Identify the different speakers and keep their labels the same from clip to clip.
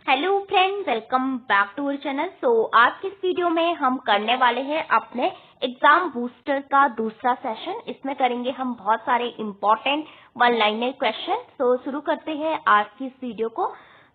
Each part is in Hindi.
Speaker 1: Hello friend, welcome back to our channel. आज की इस वीडियो में हम करने वाले हैं अपने एग्जाम बूस्टर का दूसरा सेशन। इसमें करेंगे हम बहुत सारे इम्पोर्टेंट वन लाइनर क्वेश्चन। शुरू करते हैं आज की इस वीडियो को।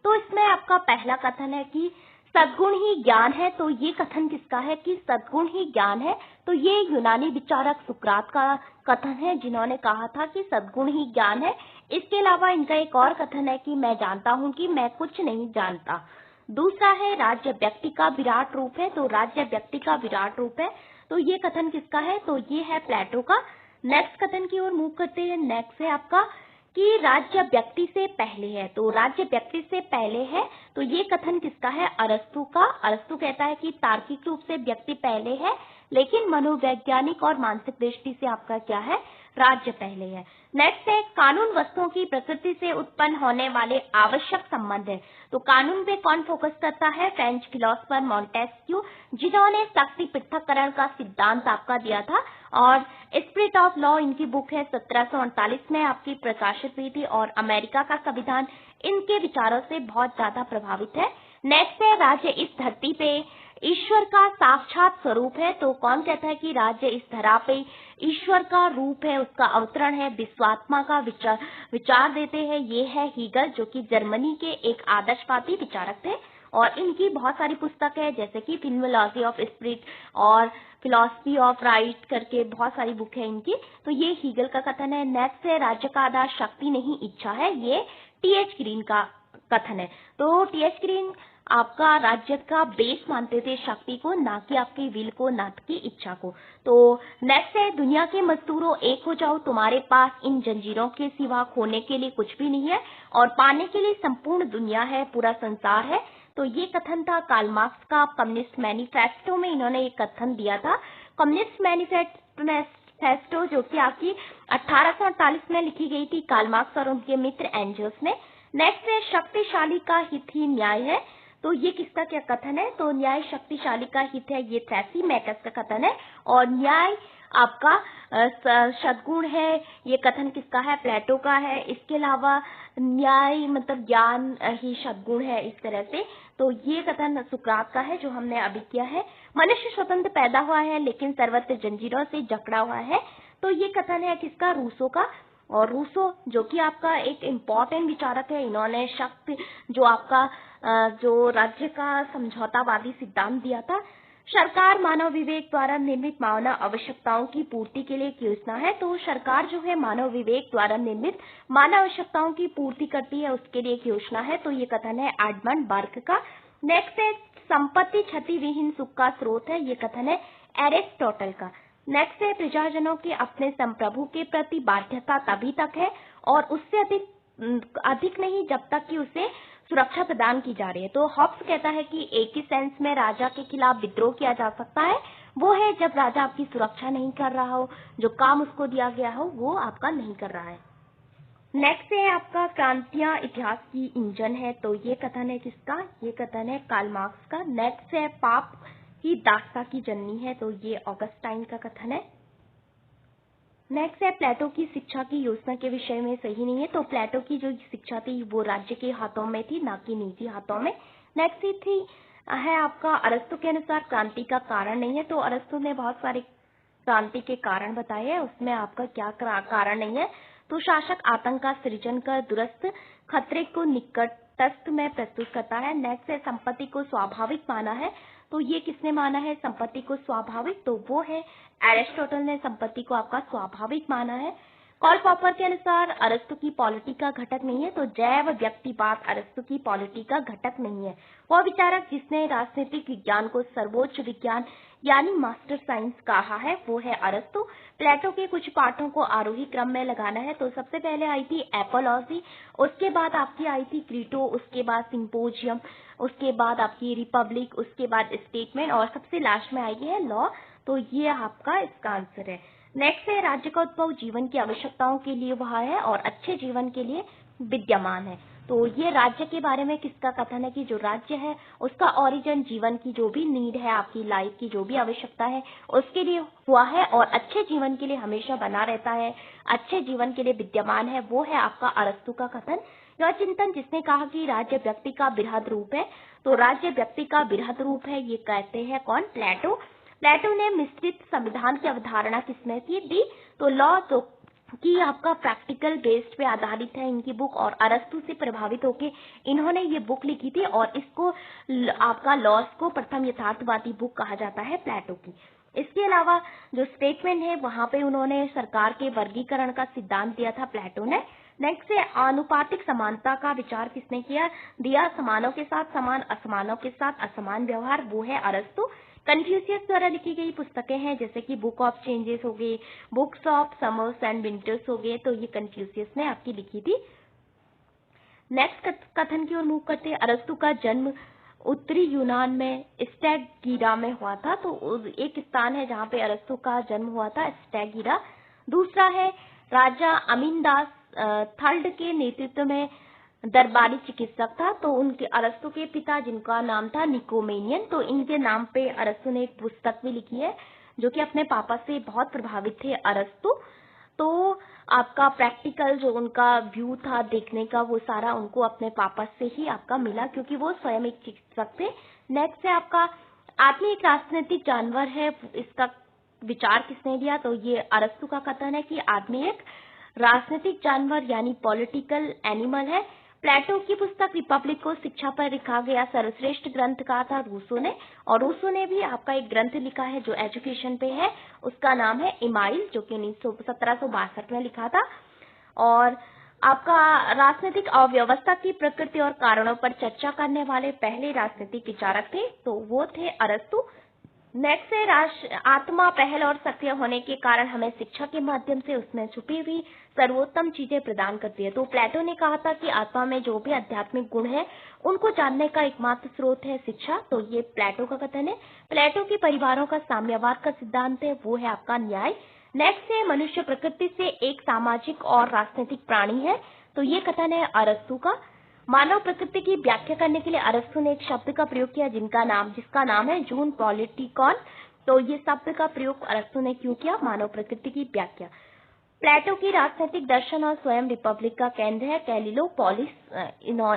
Speaker 1: तो इसमें आपका पहला कथन है कि सद्गुण ही ज्ञान है। तो ये कथन किसका है कि सद्गुण ही ज्ञान है? तो ये यूनानी विचारक सुकरात का कथन है, जिन्होंने कहा था कि सद्गुण ही ज्ञान है। इसके अलावा इनका एक और कथन है कि मैं जानता हूं कि मैं कुछ नहीं जानता। दूसरा है राज्य व्यक्ति का विराट रूप है। तो राज्य व्यक्ति का विराट रूप है। तो ये कथन किसका है? तो ये है प्लेटो का। नेक्स्ट कथन की ओर मूव करते हैं। नेक्स्ट है आपका कि राज्य व्यक्ति से पहले है। तो राज्य व्यक्ति से पहले है। तो ये कथन किसका है? अरस्तु का। अरस्तु कहता है कि तार्किक रूप से व्यक्ति पहले है, लेकिन मनोवैज्ञानिक और मानसिक दृष्टि से आपका क्या है? राज्य पहले है। नेक्स्ट है कानून वस्तुओं की प्रकृति से उत्पन्न होने वाले आवश्यक संबंध है। तो कानून पे कौन फोकस करता है? फ्रेंच फिलोसोफर मॉन्टेस्क्यू, जिन्होंने शक्ति पृथक्करण का सिद्धांत आपका दिया था। और स्पिरिट ऑफ लॉ इनकी बुक है, 1748 में आपकी प्रकाशित हुई थी। और अमेरिका का संविधान इनके विचारों से बहुत ज्यादा प्रभावित है। नेक्स्ट है राज्य इस धरती पे ईश्वर का साक्षात स्वरूप है। तो कौन कहता है कि राज्य इस धरा पे ईश्वर का रूप है, उसका अवतरण है, विश्वात्मा का विचार देते हैं। ये है हीगल, जो कि जर्मनी के एक आदर्शवादी विचारक थे। और इनकी बहुत सारी पुस्तकें हैं, जैसे कि फिनोलॉजी ऑफ स्पिरिट और फिलॉसफी ऑफ राइट करके बहुत सारी बुक है इनकी। तो ये हीगल का कथन है। नेक्स्ट है राज्य का आधार शक्ति नहीं इच्छा है। ये टी.एच. ग्रीन का कथन है। तो टी.एच. ग्रीन आपका राज्य का बेस मानते थे शक्ति को, ना कि आपकी विल को, ना कि इच्छा को। तो नेक्स्ट है दुनिया के मजदूरों एक हो जाओ, तुम्हारे पास इन जंजीरों के सिवा खोने के लिए कुछ भी नहीं है और पाने के लिए संपूर्ण दुनिया है, पूरा संसार है। तो ये कथन था कार्ल मार्क्स का। कम्युनिस्ट मैनिफेस्टो में इन्होंने एक कथन दिया था। कम्युनिस्ट मैनिफेस्टो जो कि आपकी 1848 में लिखी गई थी कार्ल मार्क्स और उनके मित्र एंजल्स ने। नेक्स्ट है शक्तिशाली का हित ही न्याय है। तो ये किसका क्या कथन है? तो न्याय शक्तिशाली का हित है, ये थ्रेसीमेकस का कथन है। और न्याय आपका सद्गुण है, ये कथन किसका है? प्लेटो का है। इसके अलावा न्याय मतलब ज्ञान ही सद्गुण है, इस तरह से। तो ये कथन सुकरात का है, जो हमने अभी किया है। मनुष्य स्वतंत्र पैदा हुआ है, लेकिन सर्वत्र जंजीरों से जकड़ा हुआ है। तो ये कथन है किसका? रूसो का। और रूसो जो कि आपका एक इम्पोर्टेंट विचारक है, इन्होंने शक्ति जो आपका जो राज्य का समझौतावादी सिद्धांत दिया था। सरकार मानव विवेक द्वारा निर्मित मानव आवश्यकताओं की पूर्ति के लिए एक योजना है। तो सरकार जो है मानव विवेक द्वारा निर्मित मानव आवश्यकताओं की पूर्ति करती है, उसके लिए एक योजना है। तो ये कथन है एडमंड बर्ग का। नेक्स्ट है संपत्ति क्षति विहीन सुख का स्रोत है, ये कथन है एरिस्टोटल का। नेक्स्ट है प्रजाजनों की अपने संप्रभु के प्रति बाध्यता तभी तक है और उससे अधिक नहीं जब तक कि उसे सुरक्षा प्रदान की जा रही है। तो हॉब्स कहता है कि एक ही सेंस में राजा के खिलाफ विद्रोह किया जा सकता है, वो है जब राजा आपकी सुरक्षा नहीं कर रहा हो, जो काम उसको दिया गया हो वो आपका नहीं कर रहा है। नेक्स्ट है आपका क्रांतियां इतिहास की इंजन है। तो ये कथन है किसका? ये कथन है कार्ल मार्क्स का। नेक्स्ट है पाप ही दासता की जननी है। तो ये ऑगस्टाइन का कथन है। नेक्स्ट है प्लेटो की शिक्षा की योजना के विषय में सही नहीं है। तो प्लेटो की जो शिक्षा थी वो राज्य के हाथों में थी, ना कि निजी हाथों में। नेक्स्ट थी है आपका अरस्तु के अनुसार क्रांति का कारण नहीं है। तो अरस्तु ने बहुत सारे क्रांति के कारण बताए हैं, उसमें आपका क्या कारण नहीं है? तो शासक आतंक का सृजन कर दुरस्त खतरे को निकटस्थ में प्रस्तुत करता है। नेक्स्ट है संपत्ति को स्वाभाविक माना है। तो ये किसने माना है संपत्ति को स्वाभाविक? तो वो है एरिस्टोटल ने संपत्ति को आपका स्वाभाविक माना है। कॉल पॉपर के अनुसार अरस्तु की पॉलिटी का घटक नहीं है। तो जैव व्यक्तिवाद अरस्तु की पॉलिटी का घटक नहीं है। वह विचारक जिसने राजनीतिक विज्ञान को सर्वोच्च विज्ञान यानी मास्टर साइंस कहा है वो है अरस्तु। प्लेटो के कुछ पाठों को आरोही क्रम में लगाना है। तो सबसे पहले आई थी एपोलॉजी, उसके बाद आपकी आई थी क्रीटो, उसके बाद सिंपोजियम, उसके बाद आपकी रिपब्लिक, उसके बाद स्टेटमेंट और सबसे लास्ट में आई है लॉ। तो ये आपका इसका आंसर है। नेक्स्ट है राज्य का उद्भव जीवन की आवश्यकताओं के लिए हुआ है और अच्छे जीवन के लिए विद्यमान है। तो ये राज्य के बारे में किसका कथन है कि जो राज्य है उसका ओरिजिन जीवन की जो भी नीड है, आपकी लाइफ की जो भी आवश्यकता है उसके लिए हुआ है और अच्छे जीवन के लिए हमेशा बना रहता है, अच्छे जीवन के लिए विद्यमान है, वो है आपका अरस्तु का कथन। यह चिंतन जिसने कहा कि राज्य व्यक्ति का बृहद रूप है, तो राज्य व्यक्ति का बृहद रूप है, ये कहते हैं कौन? प्लेटो। प्लेटो ने मिश्रित संविधान की अवधारणा किसमें दी? तो लॉ तो कि आपका प्रैक्टिकल बेस्ड पे आधारित है इनकी बुक, और अरस्तु से प्रभावित होके इन्होंने ये बुक लिखी थी, और इसको आपका लॉस को प्रथम यथार्थवादी बुक कहा जाता है प्लेटो की। इसके अलावा जो स्टेटमेंट है वहां पे उन्होंने सरकार के वर्गीकरण का सिद्धांत दिया था प्लेटो ने। नेक्स्ट है आनुपातिक समानता का विचार किसने दिया? समानों के साथ समान, असमानों के साथ असमान व्यवहार, वो है अरस्तु। कन्फ्यूशियस द्वारा लिखी गई पुस्तकें हैं जैसे कि बुक ऑफ चेंजेस हो गई, books of summers and winters हो गए, तो ये कन्फ्यूशियस ने आपकी लिखी थी। नेक्स्ट कथन की ओर मूव करते हैं। अरस्तु का जन्म उत्तरी यूनान में स्टैगिरा में हुआ था, तो एक स्थान है जहाँ पे अरस्तु का जन्म हुआ था, स्टैगिरा। दूसरा है राजा अमीनदास थर्ड के नेतृत्व में दरबारी चिकित्सक था, तो उनके अरस्तु के पिता जिनका नाम था निकोमेनियन, तो इनके नाम पे अरस्तु ने एक पुस्तक भी लिखी है जो कि अपने पापा से बहुत प्रभावित थे अरस्तु। तो आपका प्रैक्टिकल जो उनका व्यू था देखने का, वो सारा उनको अपने पापा से ही आपका मिला, क्योंकि वो स्वयं एक चिकित्सक थे। नेक्स्ट है आपका आदमी एक राजनीतिक जानवर है, इसका विचार किसने दिया? तो ये अरस्तु का कथन है कि आदमी एक राजनीतिक जानवर यानी पॉलिटिकल एनिमल है। प्लेटो की पुस्तक रिपब्लिक को शिक्षा पर लिखा गया सर्वश्रेष्ठ ग्रंथ कहा था रूसो ने, और रूसो ने भी आपका एक ग्रंथ लिखा है जो एजुकेशन पे है, उसका नाम है इमाइल, जो कि 1762 में लिखा था। और आपका राजनीतिक अव्यवस्था की प्रकृति और कारणों पर चर्चा करने वाले पहले राजनीतिक विचारक थे, तो वो थे अरस्तु। नेक्स्ट है आत्मा पहल और सक्रिय होने के कारण हमें शिक्षा के माध्यम से उसमें छुपी हुई सर्वोत्तम चीजें प्रदान करती है। तो प्लेटो ने कहा था कि आत्मा में जो भी आध्यात्मिक गुण है उनको जानने का एकमात्र स्रोत है शिक्षा, तो ये प्लेटो का कथन है। प्लेटो के परिवारों का साम्यवाद का सिद्धांत है, वो है आपका न्याय। नेक्स्ट है मनुष्य प्रकृति से एक सामाजिक और राजनीतिक प्राणी है, तो ये कथन है अरस्तु का। मानव प्रकृति की व्याख्या करने के लिए अरस्तु ने एक शब्द का प्रयोग किया जिसका नाम है जून पॉलिटिकॉन, तो ये शब्द का प्रयोग अरस्तु ने क्यों किया? मानव प्रकृति की व्याख्या। प्लेटो की राजनीतिक दर्शन और स्वयं रिपब्लिक का केंद्र है कैलिलो पोलिस,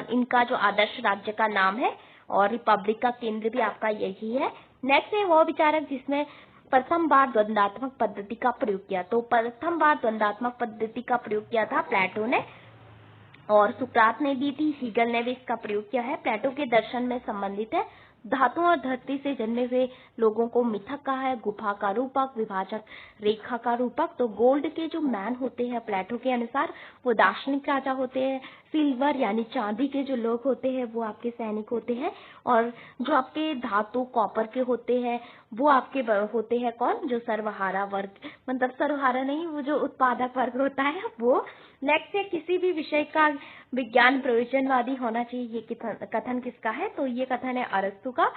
Speaker 1: इनका जो आदर्श राज्य का नाम है, और रिपब्लिक का केंद्र भी आपका यही है। नेक्स्ट है वो विचारक जिसमें प्रथम बार द्वंद्वात्मक पद्धति का प्रयोग किया, तो प्रथम बार द्वंद्वात्मक पद्धति का प्रयोग किया था प्लेटो ने, और सुकरात ने भी थी, हीगल ने भी इसका प्रयोग किया है। प्लेटो के दर्शन में संबंधित है धातुओं और धरती से जन्मे हुए लोगों को मिथक कहा है, गुफा का रूपक, विभाजक रेखा का रूपक। तो गोल्ड के जो मैन होते हैं प्लेटो के अनुसार वो दार्शनिक राजा होते हैं, सिल्वर यानी चांदी के जो लोग होते हैं वो आपके सैनिक होते हैं, और जो आपके धातु कॉपर के होते हैं वो आपके होते हैं कौन? जो सर्वहारा वर्ग, मतलब सर्वहारा नहीं, वो जो उत्पादक वर्ग होता है वो। नेक्स्ट है किसी भी विषय का विज्ञान प्रयोजनवादी होना चाहिए, ये कथन किसका है? तो ये कथन है अरस्तु का।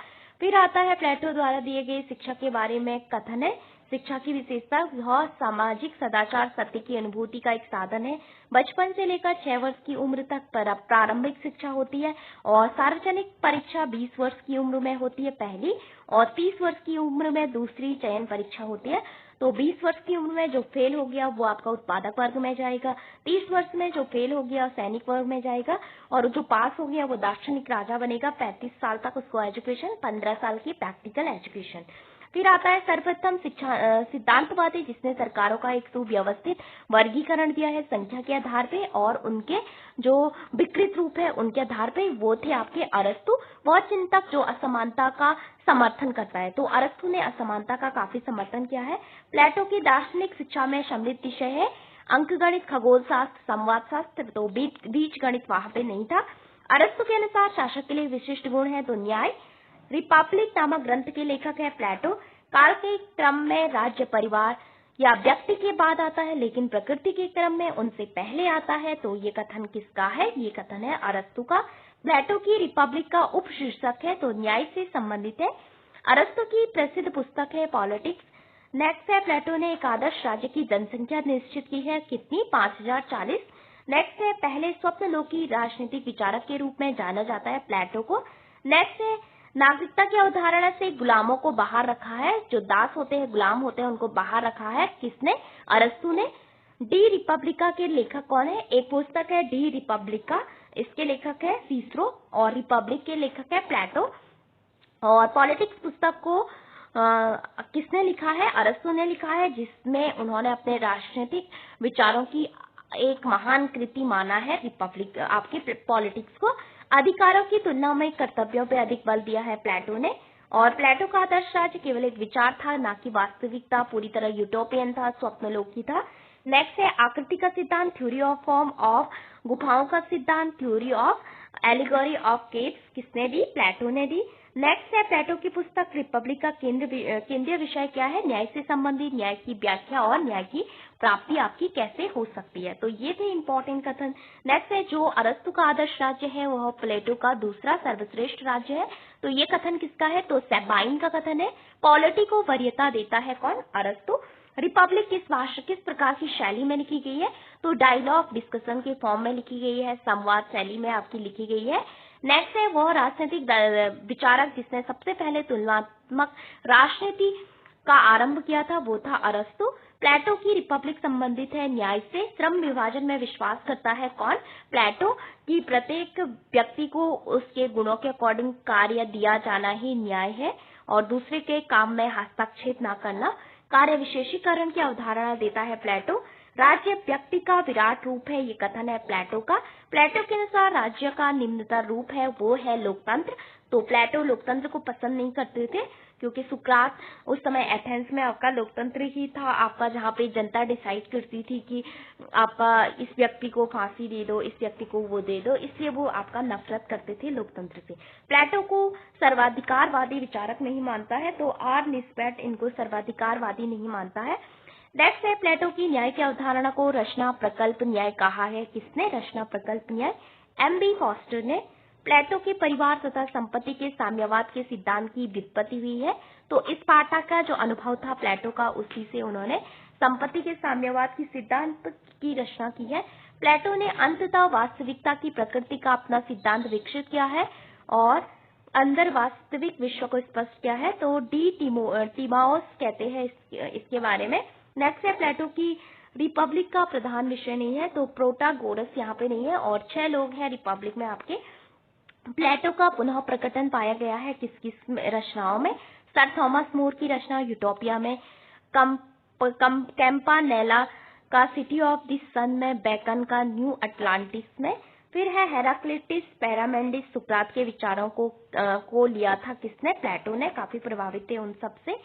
Speaker 1: फिर आता है प्लेटो द्वारा दिए गए शिक्षा के बारे में कथन है। शिक्षा की विशेषता यह सामाजिक सदाचार सत्य की अनुभूति का एक साधन है। बचपन से लेकर 6 वर्ष की उम्र तक प्रारंभिक शिक्षा होती है, और सार्वजनिक परीक्षा 20 वर्ष की उम्र में होती है पहली, और 30 वर्ष की उम्र में दूसरी चयन परीक्षा होती है। तो 20 वर्ष की उम्र में जो फेल हो गया वो आपका उत्पादक वर्ग में जाएगा, 30 वर्ष में जो फेल हो गया सैनिक वर्ग में जाएगा, और जो पास हो गया वो दार्शनिक राजा बनेगा। 35 साल तक उसको एजुकेशन, 15 साल की प्रैक्टिकल एजुकेशन। फिर आता है सर्वप्रथम शिक्षा सिद्धांतवादी जिसने सरकारों का एक सुव्यवस्थित वर्गीकरण दिया है संख्या के आधार पे, और उनके जो विकृत रूप है उनके आधार पे, वो थे आपके अरस्तु। वह चिंतक जो असमानता का समर्थन करता है, तो अरस्तु ने असमानता का काफी समर्थन किया है। प्लेटो की दार्शनिक शिक्षा में सम्मिलित विषय है अंकगणित, खगोल शास्त्र, संवाद शास्त्र, तो बीज गणित वहां पे नहीं था। अरस्तु के अनुसार शासक के लिए विशिष्ट गुण है तो न्याय। रिपब्लिक नामक ग्रंथ के लेखक है प्लेटो। काल के क्रम में राज्य परिवार या व्यक्ति के बाद आता है, लेकिन प्रकृति के क्रम में उनसे पहले आता है, तो ये कथन किसका है? ये कथन है अरस्तु का। प्लेटो की रिपब्लिक का उपशीर्षक है तो न्याय से संबंधित है। अरस्तु की प्रसिद्ध पुस्तक है पॉलिटिक्स। नेक्स्ट है प्लेटो ने एक आदर्श राज्य की जनसंख्या निश्चित की है, कितनी? 5040। नेक्स्ट है पहले स्वप्नलोकी राजनीतिक विचारक के रूप में जाना जाता है प्लेटो को। नेक्स्ट है नागरिकता की अवधारणा से गुलामों को बाहर रखा है, जो दास होते हैं, गुलाम होते हैं, उनको बाहर रखा है किसने? अरस्तु ने। डी रिपब्लिका के लेखक कौन है? एक पुस्तक है डी रिपब्लिका इसके लेखक है सीसरो और रिपब्लिक के लेखक है प्लेटो। और पॉलिटिक्स पुस्तक को किसने लिखा है? अरस्तु ने लिखा है, जिसमें उन्होंने अपने राजनीतिक विचारों की एक महान कृति माना है रिपब्लिक आपकी पॉलिटिक्स को। अधिकारों की तुलना में कर्तव्यों पे अधिक बल दिया है प्लेटो ने। और प्लेटो का आदर्श राज्य केवल एक विचार था, ना कि वास्तविकता, पूरी तरह यूटोपियन था, स्वप्नलोकी था। नेक्स्ट है आकृति का सिद्धांत, थ्योरी ऑफ फॉर्म ऑफ गुफाओं का सिद्धांत, theory of allegory of caves, किसने दी? प्लेटो ने दी। नेक्स्ट है प्लेटो की पुस्तक रिपब्लिक का केंद्रीय विषय क्या है? न्याय से संबंधित, न्याय की व्याख्या और न्याय की प्राप्ति आपकी कैसे हो सकती है। तो ये थे इंपॉर्टेंट कथन। नेक्स्ट है जो अरस्तु का आदर्श राज्य है वह प्लेटो का दूसरा सर्वश्रेष्ठ राज्य है। तो ये कथन किसका है? तो सेबाइन का कथन है। पॉलिटी को वरीयता देता है कौन? अरस्तु। रिपब्लिक किस प्रकार की शैली में लिखी गई है? तो डायलॉग डिस्कशन के फॉर्म में लिखी गई है, संवाद शैली में आपकी लिखी गई है। नेक्स्ट है वह राजनीतिक विचारक जिसने सबसे पहले तुलनात्मक राजनीति का आरंभ किया था, वो था अरस्तु। प्लेटो की रिपब्लिक संबंधित है न्याय से, श्रम विभाजन में विश्वास करता है कौन? प्लेटो। की प्रत्येक व्यक्ति को उसके गुणों के अकॉर्डिंग कार्य दिया जाना ही न्याय है और दूसरे के काम में हस्तक्षेप न करना। कार्य विशेषीकरण की अवधारणा देता है प्लेटो। राज्य व्यक्ति का विराट रूप है, ये कथन है प्लेटो का। प्लेटो के अनुसार राज्य का निम्नतर रूप है वो है लोकतंत्र। तो प्लेटो लोकतंत्र को पसंद नहीं करते थे, क्योंकि सुकरात उस समय एथेंस में आपका लोकतंत्र ही था, आपका जहाँ पे जनता डिसाइड करती थी कि आपका इस व्यक्ति को फांसी दे दो, इस व्यक्ति को वो दे दो, इसलिए वो आपका नफरत करते थे लोकतंत्र से। प्लेटो को सर्वाधिकारवादी विचारक नहीं मानता है, तो आर निस्बेट इनको सर्वाधिकारवादी नहीं मानता है। नेक्स्ट है प्लेटो की न्याय की अवधारणा को रचना प्रकल्प न्याय कहा है। किसने? रचना प्रकल्प न्याय, एम.बी. फॉस्टर ने। प्लेटो के परिवार तथा संपत्ति के साम्यवाद के सिद्धांत की व्युत्पत्ति हुई है। तो इस पाठक का जो अनुभव था प्लेटो का, उसी से उन्होंने संपत्ति के साम्यवाद की सिद्धांत की रचना की है। प्लेटो ने अंततः वास्तविकता की प्रकृति का अपना सिद्धांत विकसित किया है और अंदर वास्तविक विश्व को स्पष्ट किया है। तो टीमाओस कहते हैं इसके बारे में। नेक्स्ट है प्लेटो की रिपब्लिक का प्रधान विषय नहीं है, तो प्रोटागोरस यहाँ पे नहीं है और 6 लोग हैं रिपब्लिक में आपके। प्लेटो का पुनः प्रकटन पाया गया है किस किस रचनाओं में? सर थॉमस मोर की रचना यूटोपिया में, कैम्पानेला का सिटी ऑफ द सन में, बेकन का न्यू अटलांटिस में। फिर है हेराक्लिटस पैरामेंडिस, सुकरात के विचारों को लिया था किसने? प्लेटो ने। काफी प्रभावित थे उन सब से।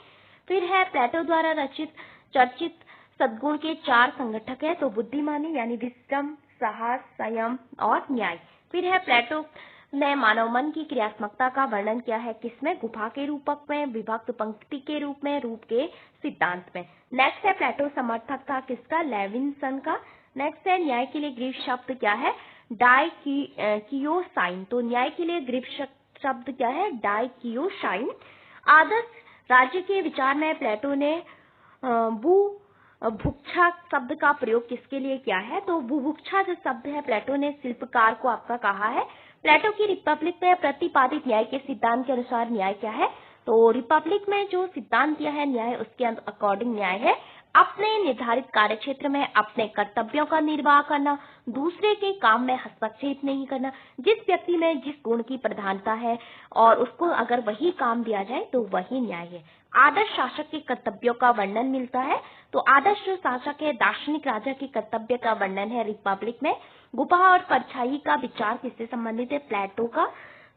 Speaker 1: फिर है प्लेटो द्वारा रचित चर्चित सद्गुण के 4 संगठक है, तो बुद्धिमानी यानी विस्डम, साहस, संयम और न्याय। फिर है प्लेटो ने मानव मन की क्रियात्मकता का वर्णन किया है किसमें? गुफा के रूपक में, विभक्त पंक्ति के रूप में, रूप के सिद्धांत में। नेक्स्ट है प्लेटो समर्थक था किसका? लेविनसन का। नेक्स्ट है न्याय के लिए ग्रीक शब्द क्या है? डाइकियोसाइन। तो न्याय के लिए ग्रीक शब्द क्या है? डाइकियोसाइन। आदर्श राज्य के विचार में प्लेटो ने बुभुक्षा शब्द का प्रयोग किसके लिए किया है? तो बुभुक्षा जो शब्द है प्लेटो ने शिल्पकार को आपका कहा है। प्लेटो की रिपब्लिक में प्रतिपादित न्याय के सिद्धांत के अनुसार न्याय क्या है? तो रिपब्लिक में जो सिद्धांत दिया है न्याय, उसके अकॉर्डिंग न्याय है अपने निर्धारित कार्यक्षेत्र में अपने कर्तव्यों का निर्वाह करना, दूसरे के काम में हस्तक्षेप नहीं करना, जिस व्यक्ति में जिस गुण की प्रधानता है और उसको अगर वही काम दिया जाए तो वही न्याय है। आदर्श शासक के कर्तव्यों का वर्णन मिलता है, तो आदर्श जो शासक है दार्शनिक राजा के कर्तव्य का वर्णन है रिपब्लिक में। गुफा और परछाई का विचार किससे संबंधित है? प्लेटो का।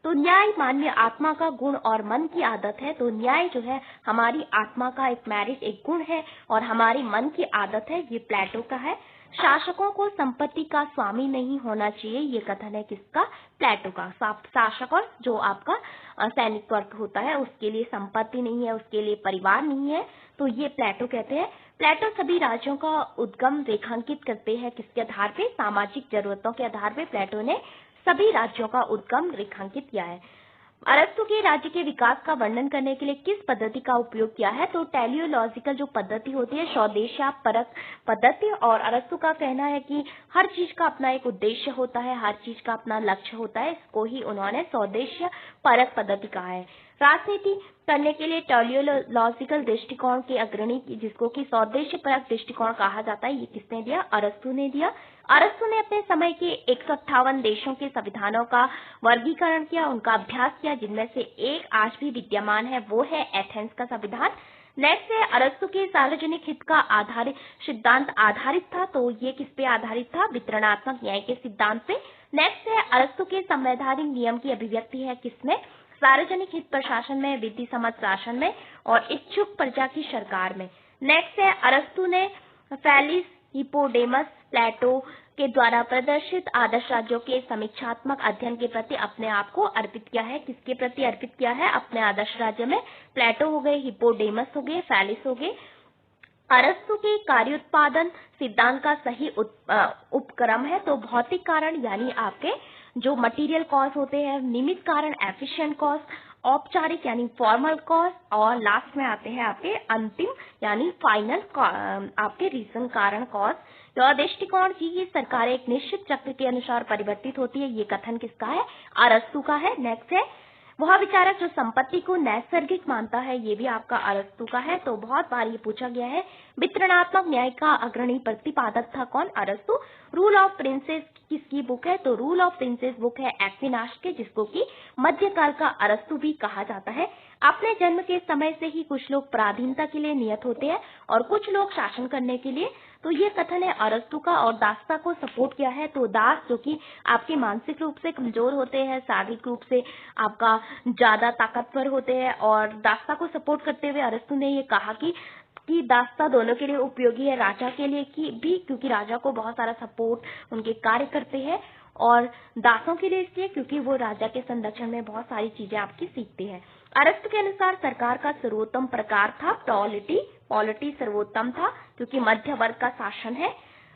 Speaker 1: तो न्याय मानवीय आत्मा का गुण और मन की आदत है, तो न्याय जो है हमारी आत्मा का एक मेरिट, एक गुण है और हमारी मन की आदत है, ये प्लेटो का है। शासकों को संपत्ति का स्वामी नहीं होना चाहिए, ये कथन है किसका? प्लेटो का। शासक और जो आपका सैनिक वर्ग होता है उसके लिए संपत्ति नहीं है, उसके लिए परिवार नहीं है, तो ये प्लेटो कहते हैं। प्लेटो सभी राज्यों का उद्गम रेखांकित करते हैं किसके आधार पे? सामाजिक जरूरतों के आधार पे प्लेटो ने सभी राज्यों का उद्गम रेखांकित किया है। अरस्तु के राज्य के विकास का वर्णन करने के लिए किस पद्धति का उपयोग किया है? तो टेलियोलॉजिकल जो पद्धति होती है, स्वदेश्य परक पद्धति। और अरस्तु का कहना है कि हर चीज का अपना एक उद्देश्य होता है, हर चीज का अपना लक्ष्य होता है, इसको ही उन्होंने स्वदेश्य परक पद्धति कहा है। राजनीति करने के लिए टेलियोलॉजिकल दृष्टिकोण के अग्रणी जिसको कि स्वदेश्य परक दृष्टिकोण कहा जाता है, ये किसने दिया? अरस्तु ने दिया। अरस्तु ने अपने समय के 158 देशों के संविधानों का वर्गीकरण किया, उनका अभ्यास किया, जिनमें से एक आज भी विद्यमान है, वो है एथेंस का संविधान। नेक्स्ट है अरस्तु के सार्वजनिक हित का आधारित सिद्धांत आधारित था, तो ये किस पे आधारित था? वितरणात्मक न्याय के सिद्धांत पे। नेक्स्ट है अरस्तु के संवैधानिक नियम की अभिव्यक्ति है किसमें? सार्वजनिक हित प्रशासन में, विधि सम्मत शासन में और इच्छुक प्रजा की सरकार में। नेक्स्ट है अरस्तु ने फैलिस, हिप्पोडेमस, प्लेटो के द्वारा प्रदर्शित आदर्श राज्यों के समीक्षात्मक अध्ययन के प्रति अपने आप को अर्पित किया है। किसके प्रति अर्पित किया है? अपने आदर्श राज्य में प्लेटो हो गए, हिप्पोडेमस हो गए, फैलिस हो गए। अरस्तु के कार्योत्पादन सिद्धांत का सही उपक्रम है, तो भौतिक कारण यानी आपके जो मटेरियल कॉज होते हैं, निमित्त कारण एफिशिएंट कॉज, औपचारिक यानी फॉर्मल कॉज और लास्ट में आते हैं आपके अंतिम यानी फाइनल आपके रीजन कारण कॉज। तो दृष्टिकोण की ये सरकार एक निश्चित चक्र के अनुसार परिवर्तित होती है, ये कथन किसका है? अरस्तु का है। नेक्स्ट है वह विचारक जो संपत्ति को नैसर्गिक मानता है, ये भी आपका अरस्तु का है। तो बहुत बार ये पूछा गया है, वितरणात्मक न्याय का अग्रणी प्रतिपादक था कौन? अरस्तु। रूल ऑफ प्रिंसेस किसकी बुक है? तो रूल ऑफ प्रिंसेस बुक है एक्विनाश के, जिसको कि मध्यकाल का अरस्तु भी कहा जाता है। अपने जन्म के समय से ही कुछ लोग पराधीनता के लिए नियत होते हैं और कुछ लोग शासन करने के लिए, तो ये कथन है अरस्तु का। और दासता को सपोर्ट किया है, तो दास जो कि आपके मानसिक रूप से कमजोर होते हैं, शारीरिक रूप से आपका ज्यादा ताकतवर होते हैं, और दासता को सपोर्ट करते हुए अरस्तु ने ये कहा कि दासता दोनों के लिए उपयोगी है, राजा के लिए की भी, क्योंकि राजा को बहुत सारा सपोर्ट उनके कार्य करते हैं, और दासों के लिए इसलिए क्योंकि वो राजा के संरक्षण में बहुत सारी चीजें आपकी सीखते हैं। अरस्तु के अनुसार सरकार का सर्वोत्तम प्रकार था पॉलिटी। पॉलिटी सर्वोत्तम था क्योंकि मध्य वर्ग का शासन है।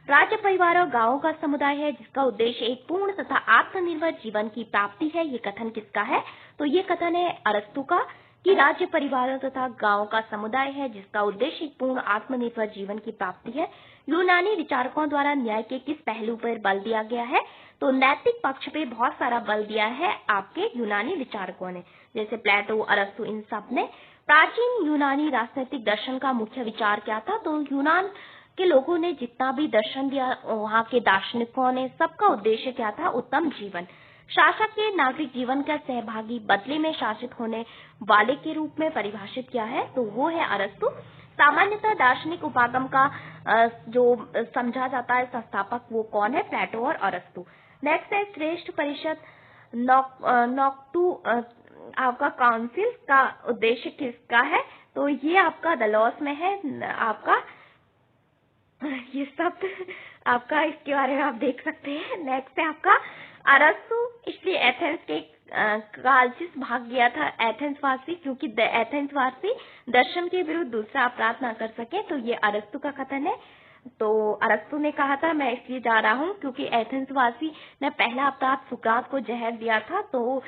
Speaker 1: राज्य परिवार और गांवों का समुदाय है जिसका उद्देश्य एक पूर्ण तथा आत्मनिर्भर जीवन की प्राप्ति है। ये कथन किसका है? तो ये कथन है अरस्तु का कि राज्य परिवारों तथा गांवों का समुदाय है जिसका उद्देश्य एक पूर्ण आत्मनिर्भर जीवन की प्राप्ति है। यूनानी विचारकों द्वारा न्याय के किस पहलू पर बल दिया गया है? तो नैतिक पक्ष पे बहुत सारा बल दिया है आपके यूनानी विचारकों ने, जैसे प्लेटो, अरस्तु, इन सब ने। प्राचीन यूनानी राजनीतिक दर्शन का मुख्य विचार क्या था? तो यूनान के लोगों ने जितना भी दर्शन दिया, वहाँ के दार्शनिकों ने, सबका उद्देश्य क्या था? उत्तम जीवन। शासक के नागरिक जीवन का सहभागी बदले में शासित होने वाले के रूप में परिभाषित किया है, तो वो है अरस्तु। सामान्यतः दार्शनिक उपागम का जो समझा जाता है संस्थापक, वो कौन है? प्लेटो और अरस्तु। नेक्स्ट है श्रेष्ठ परिषद नॉक्टू आपका काउंसिल का उद्देश्य किसका है? तो ये आपका दलोस में है। आपका ये सब आपका इसके बारे में आप देख सकते हैं। नेक्स्ट है आपका अरस्तु, इसलिए एथेंस के कालजिस भाग गया था एथेंस वासी, क्योंकि एथेंस वासी दर्शन के विरुद्ध दूसरा अपराध ना कर सके, तो ये अरस्तु का कथन है। तो अरस्तु ने कहा था मैं इसलिए जा रहा हूँ क्योंकि एथेंस वासी ने पहला अपराध सुकरात को जहर दिया था, तो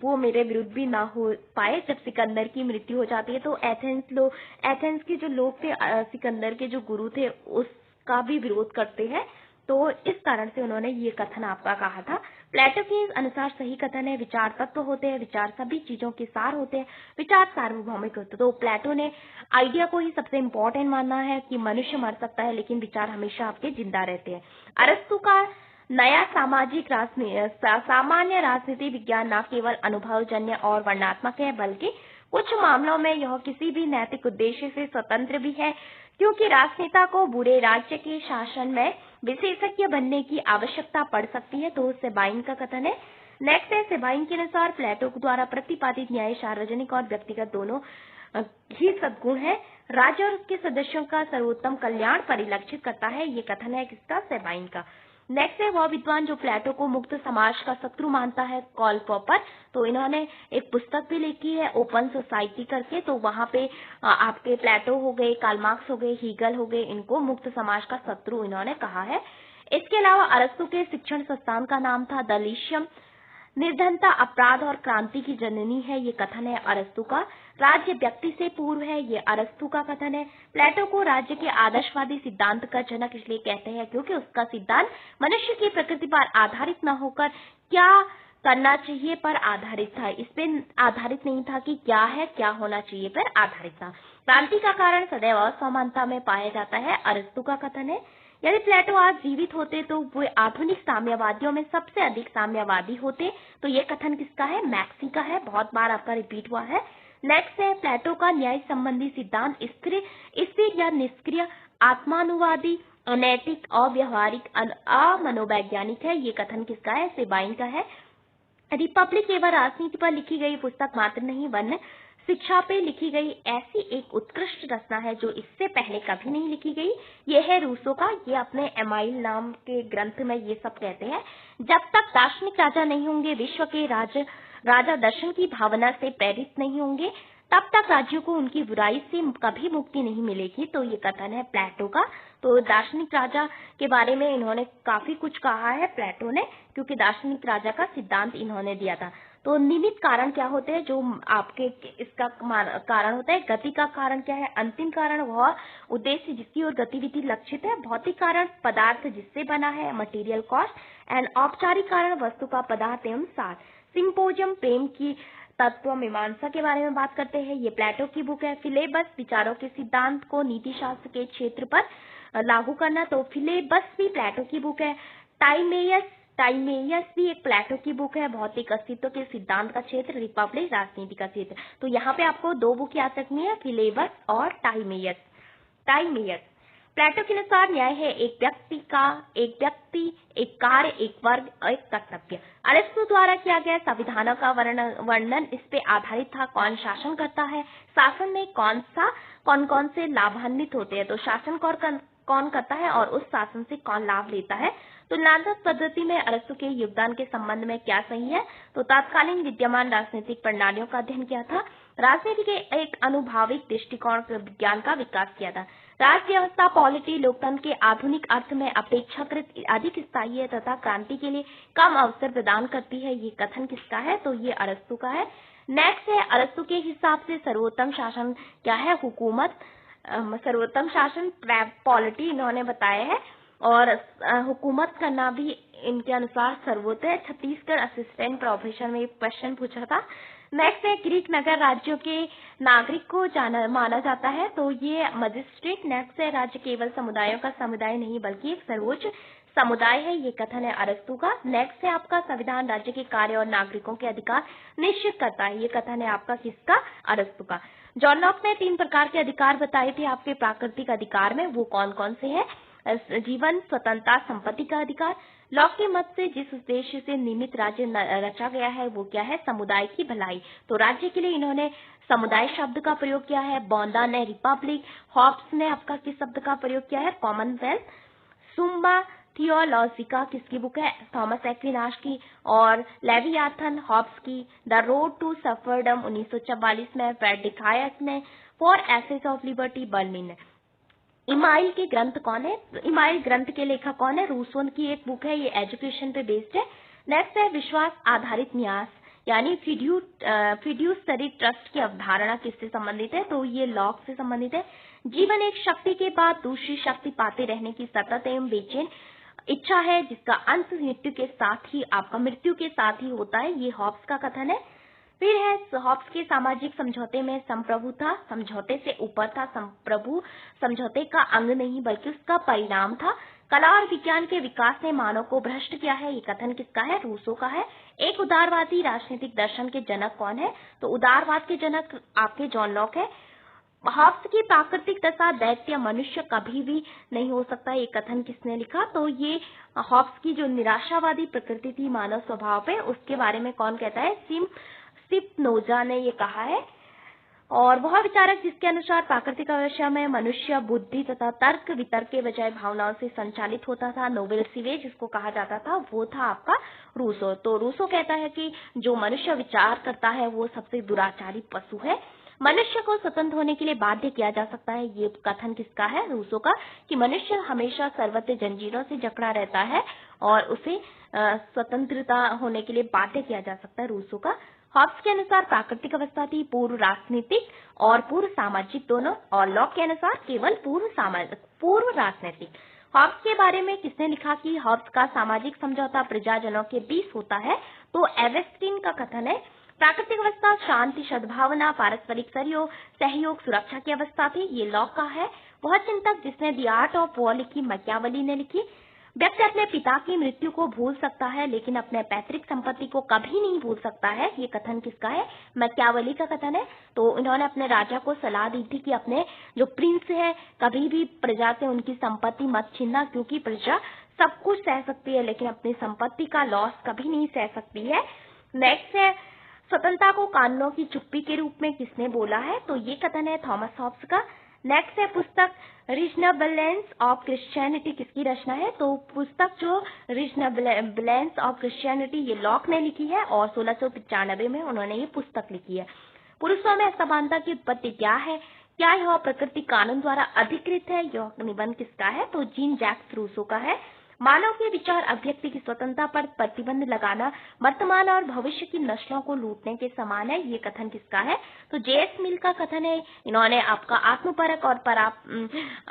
Speaker 1: वो मेरे विरुद्ध भी ना हो पाए। जब सिकंदर की मृत्यु हो जाती है तो एथेंस के जो लोग थे, सिकंदर के जो गुरु थे, उसका भी विरोध करते हैं, तो इस कारण से उन्होंने ये कथन आपका कहा था। प्लेटो के अनुसार सही कथन है विचार तत्व होते हैं, विचार सभी चीजों के सार होते हैं, विचार सार्वभौमिक होते हैं। तो प्लेटो ने आइडिया को ही सबसे इम्पोर्टेंट मानना है कि मनुष्य मर सकता है लेकिन विचार हमेशा आपके जिंदा रहते हैं। अरस्तु का नया सामान्य राजनीति विज्ञान न केवल अनुभवजन्य और वर्णनात्मक है, बल्कि कुछ मामलों में यह किसी भी नैतिक उद्देश्य से स्वतंत्र भी है, क्योंकि राजनेता को बुरे राज्य के शासन में विशेषज्ञ बनने की आवश्यकता पड़ सकती है। तो सेबाइन का कथन है। नेक्स्ट है सेबाइन के अनुसार प्लेटो द्वारा प्रतिपादित न्याय सार्वजनिक और व्यक्तिगत दोनों ही सद्गुण है। राज्य और उसके सदस्यों का सर्वोत्तम कल्याण परिलक्षित करता है। ये कथन है किसका? सेबाइन का। नेक्स्ट है वह विद्वान जो प्लेटो को मुक्त समाज का शत्रु मानता है, कार्ल पॉपर। तो इन्होंने एक पुस्तक भी लिखी है ओपन सोसाइटी करके, तो वहां पे आपके प्लेटो हो गए, कार्ल मार्क्स हो गए, हीगल हो गए, इनको मुक्त समाज का शत्रु इन्होंने कहा है। इसके अलावा अरस्तु के शिक्षण संस्थान का नाम था द लिशियम। निर्धनता अपराध और क्रांति की जननी है, ये कथन है अरस्तु का। राज्य व्यक्ति से पूर्व है, ये अरस्तु का कथन है। प्लेटो को राज्य के आदर्शवादी सिद्धांत का जनक इसलिए कहते हैं क्योंकि उसका सिद्धांत मनुष्य की प्रकृति पर आधारित न होकर क्या करना चाहिए पर आधारित था। इस पे आधारित नहीं था कि क्या है, क्या होना चाहिए पर आधारित था। क्रांति का कारण सदैव असमानता में पाया जाता है, अरस्तु का कथन है। यदि प्लेटो आज जीवित होते तो वे आधुनिक साम्यवादियों में सबसे अधिक साम्यवादी होते। तो ये कथन किसका है? मैक्सी का है, बहुत बार आपका रिपीट हुआ है। नेक्स्ट है प्लेटो का न्याय संबंधी सिद्धांत स्थिर या निष्क्रिय, आत्मानुवादी, अनैतिक, अव्यवहारिक, अमनोवैज्ञानिक है। ये कथन किसका है? सेबाइन का है। रिपब्लिक केवल राजनीति पर लिखी गई पुस्तक मात्र नहीं, वरन शिक्षा पे लिखी गई ऐसी एक उत्कृष्ट रचना है जो इससे पहले कभी नहीं लिखी गई। ये है रूसो का। ये अपने एमाइल नाम के ग्रंथ में ये सब कहते हैं। जब तक दार्शनिक राजा नहीं होंगे, विश्व के राजा दर्शन की भावना से प्रेरित नहीं होंगे, तब तक राज्यों को उनकी बुराई से कभी मुक्ति नहीं मिलेगी। तो ये कथन है प्लेटो का। तो दार्शनिक राजा के बारे में इन्होंने काफी कुछ कहा है प्लेटो ने, क्योंकि दार्शनिक राजा का सिद्धांत इन्होंने दिया था। तो निमित्त कारण क्या होते हैं? जो आपके इसका कारण होता है। गति का कारण क्या है? अंतिम कारण वह उद्देश्य जिसकी ओर गतिविधि लक्षित है। भौतिक कारण पदार्थ जिससे बना है, मटेरियल कॉस्ट। एंड औपचारिक कारण वस्तु का पदार्थ एवं सार। सिंपोजियम प्रेम की तत्व मीमांसा के बारे में बात करते हैं। ये प्लेटो की बुक है। फिलेबस विचारों के सिद्धांत को नीति शास्त्र के क्षेत्र पर लागू करना। तो फिलेबस भी प्लेटो की बुक है। टाइमेयस भी एक प्लेटो की बुक है। भौतिक अस्तित्व के सिद्धांत का क्षेत्र, रिपब्लिक राजनीति का क्षेत्र। तो यहाँ पे आपको दो बुक याद रखनी है, फिलेबस और टाइमेयस। प्लेटो के अनुसार न्याय है एक व्यक्ति, एक कार्य, एक वर्ग और एक कर्तव्य। अरिस्टो द्वारा किया गया संविधानों का वर्णन इस पे आधारित था। कौन शासन करता है, शासन में कौन से लाभान्वित होते हैं, तो शासन कौन करता है और उस शासन से कौन लाभ लेता है। तुलनात्मक पद्धति में अरिस्टो के योगदान के संबंध में क्या सही है? तो तत्कालीन विद्यमान राजनीतिक प्रणालियों का अध्ययन किया था। राजनीति के एक अनुभाविक दृष्टिकोण विज्ञान का विकास किया था। राज्य व्यवस्था पॉलिटी लोकतंत्र के आधुनिक अर्थ में अपेक्षाकृत अधिक स्थायी है तथा क्रांति के लिए कम अवसर प्रदान करती है। ये कथन किसका है? तो ये अरिस्टो का है। नेक्स्ट है अरिस्टो के हिसाब से सर्वोत्तम शासन क्या है? हुकूमत। सर्वोत्तम शासन पॉलिटी इन्होंने बताया है और हुकूमत करना भी इनके अनुसार सर्वोत्तम है। छत्तीसगढ़ असिस्टेंट प्रोफेसर में एक क्वेश्चन पूछा था। नेक्स्ट है ग्रीक नगर राज्यों के नागरिक को माना जाता है, तो ये मजिस्ट्रेट। नेक्स्ट है राज्य केवल समुदायों का समुदाय नहीं बल्कि एक सर्वोच्च समुदाय है। ये कथन है अरिस्टो का। नेक्स्ट है आपका संविधान राज्य के कार्य और नागरिकों के अधिकार निश्चित करता है। ये कथन है आपका किसका? अरिस्टो का। जॉन लॉक ने 3 प्रकार के अधिकार बताए थे आपके प्राकृतिक अधिकार में, वो कौन कौन से हैं? जीवन, स्वतंत्रता, संपत्ति का अधिकार। लॉक के मत से जिस उद्देश्य से निमित्त राज्य रचा गया है वो क्या है? समुदाय की भलाई। तो राज्य के लिए इन्होंने समुदाय शब्द का प्रयोग किया है। बॉन्दा ने रिपब्लिक, हॉब्स ने आपका किस शब्द का प्रयोग किया है? कॉमनवेल्थ। सुम्मा थियोलॉजिका किसकी बुक है? थॉमस एक्विनाश की। और लेवियाथन हॉब्स की। द रोड टू सफरडम 1944 में। फ्रेडरिक हायक ने four essays of liberty Berlin ने। इमाइल के ग्रंथ कौन है? इमाइल ग्रंथ के लेखक कौन है? रूसो की एक बुक है, ये एजुकेशन पे बेस्ड है। नेक्स्ट है विश्वास आधारित न्यास यानी फिड्यूसरी ट्रस्ट की अवधारणा किससे संबंधित है? तो ये लॉक से संबंधित है। जीवन एक शक्ति के बाद दूसरी शक्ति पाते रहने की सतत एवं बेचैन इच्छा है जिसका अंत मृत्यु के साथ ही होता है। ये हॉब्स का कथन है। फिर है हॉब्स के सामाजिक समझौते में संप्रभु था, समझौते से ऊपर था। संप्रभु समझौते का अंग नहीं बल्कि उसका परिणाम था। कला और विज्ञान के विकास ने मानव को भ्रष्ट किया है। ये कथन किसका है? रूसो का है। एक उदारवादी राजनीतिक दर्शन के जनक कौन है? तो उदारवाद के जनक आपके जॉन लॉक है। हॉब्स की प्राकृतिक दशा दैत्य मनुष्य कभी भी नहीं हो सकता। ये कथन किसने लिखा? तो ये हॉब्स की जो निराशावादी प्रकृति थी मानव स्वभाव पे, उसके बारे में कौन कहता है? स्पिनोजा ने ये कहा है। और वह विचारक जिसके अनुसार प्राकृतिक अवस्था में मनुष्य बुद्धि तथा तर्क वितर्क के बजाय भावनाओं से संचालित होता था, नोबेल सिवे जिसको कहा जाता था, वो था आपका रूसो। तो रूसो कहता है कि जो मनुष्य विचार करता है वो सबसे दुराचारी पशु है। मनुष्य को स्वतंत्र होने के लिए बाध्य किया जा सकता है। ये कथन किसका है? रूसो का। कि मनुष्य हमेशा सर्वत्र जंजीरों से जकड़ा रहता है और उसे स्वतंत्रता होने के लिए बाध्य किया जा सकता है। रूसो का। हॉब्स के अनुसार प्राकृतिक अवस्था थी पूर्व राजनीतिक और पूर्व सामाजिक दोनों, और लॉक के अनुसार केवल पूर्व राजनीतिक। हॉब्स के बारे में किसने लिखा कि हॉब्स का सामाजिक समझौता प्रजाजनों के बीच होता है? तो एवेस्टीन का कथन है। प्राकृतिक अवस्था शांति, सद्भावना, पारस्परिक सहयोग, सुरक्षा की अवस्था थी। ये लॉक का है। बहुत चिंतक जिसने द आर्ट ऑफ वॉर लिखी, मैकियावेली ने लिखी। व्यक्ति अपने पिता की मृत्यु को भूल सकता है लेकिन अपने पैतृक संपत्ति को कभी नहीं भूल सकता है। ये कथन किसका है? मैकियावेली का कथन है। तो इन्होंने अपने राजा को सलाह दी थी कि अपने जो प्रिंस है कभी भी प्रजा से उनकी संपत्ति मत छीनना, क्योंकि प्रजा सब कुछ सह सकती है लेकिन अपनी संपत्ति का लॉस कभी नहीं सह सकती है। नेक्स्ट है स्वतंत्रता को कानूनों की चुप्पी के रूप में किसने बोला है? तो ये कथन है थॉमस हॉब्स का। नेक्स्ट है पुस्तक रीजनेबलनेस ऑफ क्रिश्चियनिटी किसकी रचना है? तो पुस्तक जो रीजनेबलनेस ऑफ क्रिश्चियनिटी ये लॉक ने लिखी है और 1695 में उन्होंने ये पुस्तक लिखी है। पुरुषों में असमानता की उत्पत्ति क्या है? क्या यह प्रकृति कानून द्वारा अधिकृत है? यह निबंध किसका है? तो जीन जैक्स रूसो का है। मानव के विचार अभिव्यक्ति की स्वतंत्रता पर प्रतिबंध लगाना वर्तमान और भविष्य की नस्लों को लूटने के समान है। ये कथन किसका है? तो जेएस मिल का कथन है। इन्होंने आपका आत्मपरक और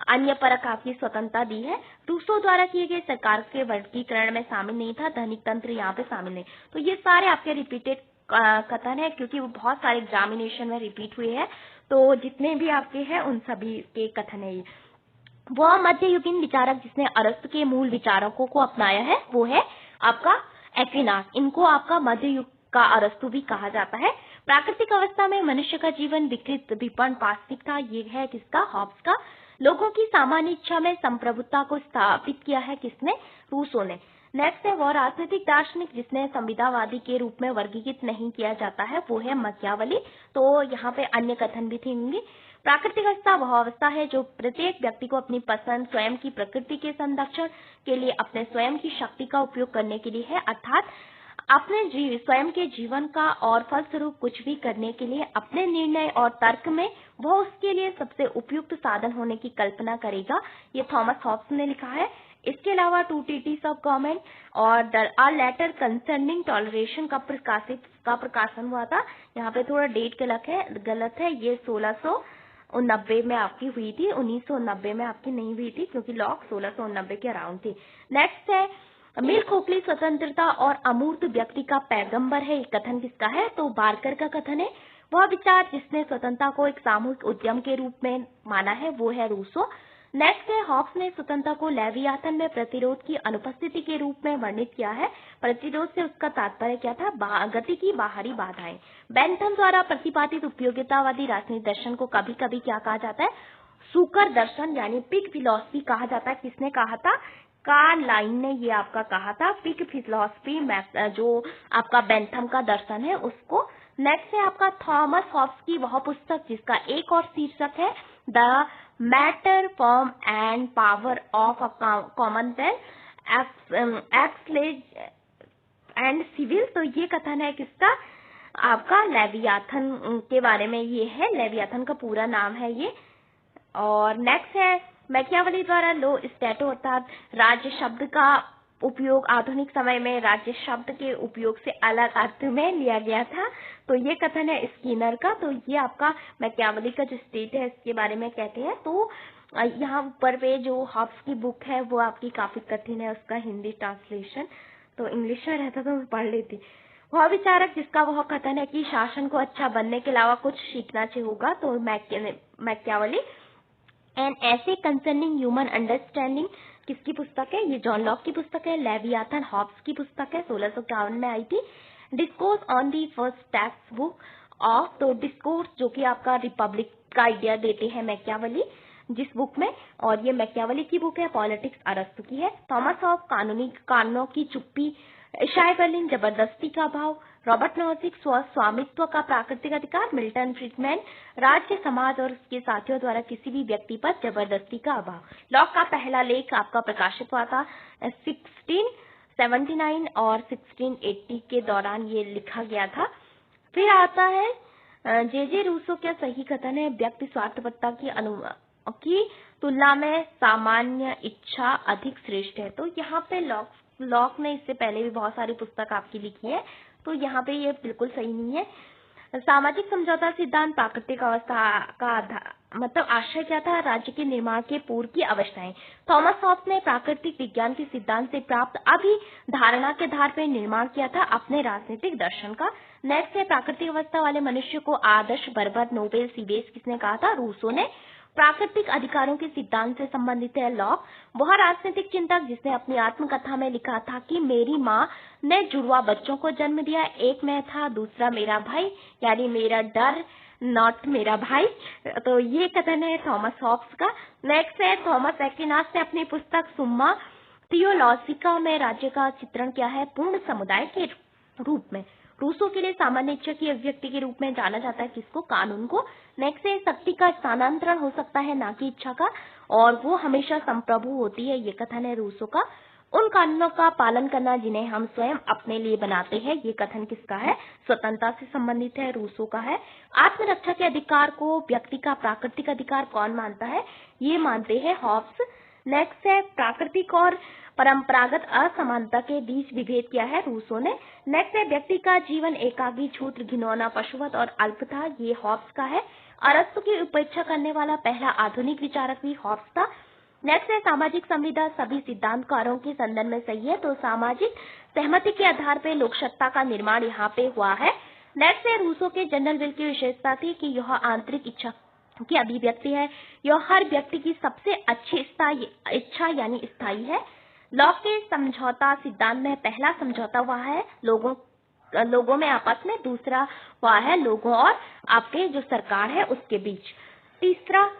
Speaker 1: अन्य परक आपकी स्वतंत्रता दी है। रूसो द्वारा किए गए सरकार के वर्गीकरण में शामिल नहीं था, धनिक तंत्र यहाँ पे शामिल नहीं। तो ये सारे आपके रिपीटेड कथन है क्योंकि वो बहुत सारे एग्जामिनेशन में रिपीट हुए हैं। तो जितने भी आपके हैं उन सभी के कथन है ये। वह मध्ययुगीन विचारक जिसने अरस्तु के मूल विचारकों को अपनाया है वो है आपका एक्विनास। इनको आपका मध्ययुग का अरस्तु भी कहा जाता है। प्राकृतिक अवस्था में मनुष्य का जीवन विकृत विपन्न पास्तिक था। ये है किसका? हॉब्स का। लोगों की सामान्य इच्छा में संप्रभुता को स्थापित किया है किसने? रूसो ने। नेक्स्ट है वह राजनीतिक दार्शनिक जिसने संविदावादी के रूप में वर्गीकृत नहीं किया जाता है वो है मैकियावेली। तो यहाँ पे अन्य कथन भी थे। प्राकृतिक अवस्था वह अवस्था है जो प्रत्येक व्यक्ति को अपनी पसंद स्वयं की प्रकृति के संरक्षण के लिए अपने स्वयं की शक्ति का उपयोग करने के लिए है, अर्थात अपने स्वयं के जीवन का और फलस्वरूप कुछ भी करने के लिए अपने निर्णय और तर्क में वह उसके लिए सबसे उपयुक्त साधन होने की कल्पना करेगा। ये थॉमस हॉब्स ने लिखा है। इसके अलावा टू ट्रीटीज ऑफ गवर्नमेंट और द लेटर कंसर्निंग टॉलरेशन का प्रकाशन हुआ था। यहाँ पे थोड़ा डेट गलत है। ये 1690 में आपकी हुई थी, 1990 में आपकी नहीं हुई थी क्योंकि लॉक 1690 के अराउंड थी। नेक्स्ट है मिल खोखली स्वतंत्रता और अमूर्त व्यक्ति का पैगंबर है। कथन किसका है? तो बार्कर का कथन है। वह विचार जिसने स्वतंत्रता को एक सामूहिक उद्यम के रूप में माना है वो है रूसो। नेक्स्ट है हॉब्स ने स्वतंत्रता को लेवियाथन में प्रतिरोध की अनुपस्थिति के रूप में वर्णित किया है। प्रतिरोध से उसका तात्पर्य क्या था? गति की बाहरी बाधाएं। बेंथम द्वारा प्रतिपादित उपयोगितावादी राजनीतिक दर्शन को कभी कभी क्या कहा जाता है? सूकर दर्शन यानी पिग फिलॉसफी कहा जाता है। किसने कहा था? कार्ल लाइन ने ये आपका कहा था। पिग फिलॉसफी जो आपका बेंथम का दर्शन है उसको। नेक्स्ट है आपका थॉमस हॉब्स की वह पुस्तक जिसका एक और शीर्षक है the matter form and power of commonwealth एक्सलेज एंड सिविल। तो ये कथन है किसका? आपका लेवियाथन के बारे में ये है। लेवियाथन का पूरा नाम है ये। और नेक्स्ट है मैकियावेली द्वारा लो स्टैटो अर्थात राज्य शब्द का उपयोग आधुनिक समय में राज्य शब्द के उपयोग से अलग अर्थ में लिया गया था। तो ये कथन है स्किनर का। तो ये आपका मैकियावेली का जो स्टेट है इसके बारे में कहते हैं। तो यहाँ ऊपर पे जो हॉब्स की बुक है वो आपकी काफी कठिन है, उसका हिंदी ट्रांसलेशन तो इंग्लिश में रहता तो मैं पढ़ लेती। वह विचारक जिसका वह कथन है कि शासन को अच्छा बनने के अलावा कुछ सीखना चाहिए होगा तो मैकियावेली। एंड ऐसे कंसर्निंग ह्यूमन अंडरस्टैंडिंग किसकी पुस्तक है? ये जॉन लॉक की पुस्तक है। लेवियाथन हॉब्स की पुस्तक है, 1651 में आई थी। Discourse on the first text book of, तो डिस्कोर्स जो कि आपका रिपब्लिक का आइडिया देते हैं मैकियावेली जिस बुक में, और ये मैकियावेली की बुक है। पॉलिटिक्स अरस्तु की है। थॉमस हॉब्स कानूनों की चुप्पी, इशाई बर्लिन जबरदस्ती का अभाव, रॉबर्ट नॉजिक स्वामित्व का प्राकृतिक अधिकार, मिल्टन फ्रीडमैन राज्य समाज और उसके साथियों द्वारा किसी भी व्यक्ति पर जबरदस्ती का अभाव। लॉक का पहला लेख आपका प्रकाशित हुआ था 1679 और 1680 के दौरान ये लिखा गया था। फिर आता है जे रूसो का सही कथन है व्यक्ति स्वार्थपरता की तुलना में सामान्य इच्छा अधिक श्रेष्ठ है। तो यहाँ पे लॉक ने इससे पहले भी बहुत सारी पुस्तक आपकी लिखी है, तो यहाँ पे ये बिल्कुल सही नहीं है। सामाजिक समझौता सिद्धांत प्राकृतिक अवस्था का मतलब आशय क्या था? राज्य के निर्माण के पूर्व की अवस्थाएं। थॉमस हॉब्स ने प्राकृतिक विज्ञान के सिद्धांत से प्राप्त अभिधारणा के आधार पर निर्माण किया था अपने राजनीतिक दर्शन का। नेक्स्ट है प्राकृतिक अवस्था वाले मनुष्य को आदर्श बर्बर नोबेल सीबेस किसने कहा था? रूसो ने। प्राकृतिक अधिकारों के सिद्धांत से संबंधित है लॉक। वह राजनीतिक चिंतक जिसने अपनी आत्मकथा में लिखा था कि मेरी माँ ने जुड़वा बच्चों को जन्म दिया, एक मैं था, दूसरा मेरा भाई, यानी मेरा डर नॉट मेरा भाई। तो ये कथन है थॉमस हॉब्स का। नेक्स्ट है थॉमस एक्विनास ने अपनी पुस्तक सुम्मा थियोलॉजिका में राज्य का चित्रण किया है पूर्ण समुदाय के रूप में। रूसो के लिए सामान्य इच्छा की अभिव्यक्ति के रूप में जाना जाता है किसको? कानून को। नेक्स्ट है शक्ति का स्थानांतरण हो सकता है ना कि इच्छा का, और वो हमेशा संप्रभु होती है, ये कथन है रूसो का। उन कानूनों का पालन करना जिन्हें हम स्वयं अपने लिए बनाते हैं, ये कथन किसका है? स्वतंत्रता से संबंधित है, रूसो का है। आत्मरक्षा के अधिकार को व्यक्ति का प्राकृतिक अधिकार कौन मानता है? ये मानते हैं हॉब्स। नेक्स्ट है प्राकृतिक और परंपरागत असमानता के बीच विभेद किया है रूसो ने। नेक्स्ट है व्यक्ति का जीवन एकाकी, क्षुद्र, घिनौना, पशुवत और अल्प था, ये हॉब्स का है। अरस्तु की उपेक्षा करने वाला पहला आधुनिक विचारक भी हॉब्स था। नेक्स्ट है सामाजिक संविदा सभी सिद्धांतकारों के संदर्भ में सही है, तो सामाजिक सहमति के आधार पर लोकसत्ता का निर्माण यहाँ पे हुआ है। नेक्स्ट है रूसो के जनरल विल की विशेषता थी कि यह आंतरिक इच्छा की अभिव्यक्ति है, यह हर व्यक्ति की सबसे अच्छी इच्छा यानी स्थायी है। लॉक के समझौता सिद्धांत में पहला समझौता हुआ है लोगों में आपस में, दूसरा हुआ है लोगों और आपके जो सरकार है उसके बीच। तीसरा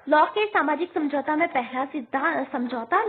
Speaker 1: लॉक के सामाजिक समझौता में पहला समझौता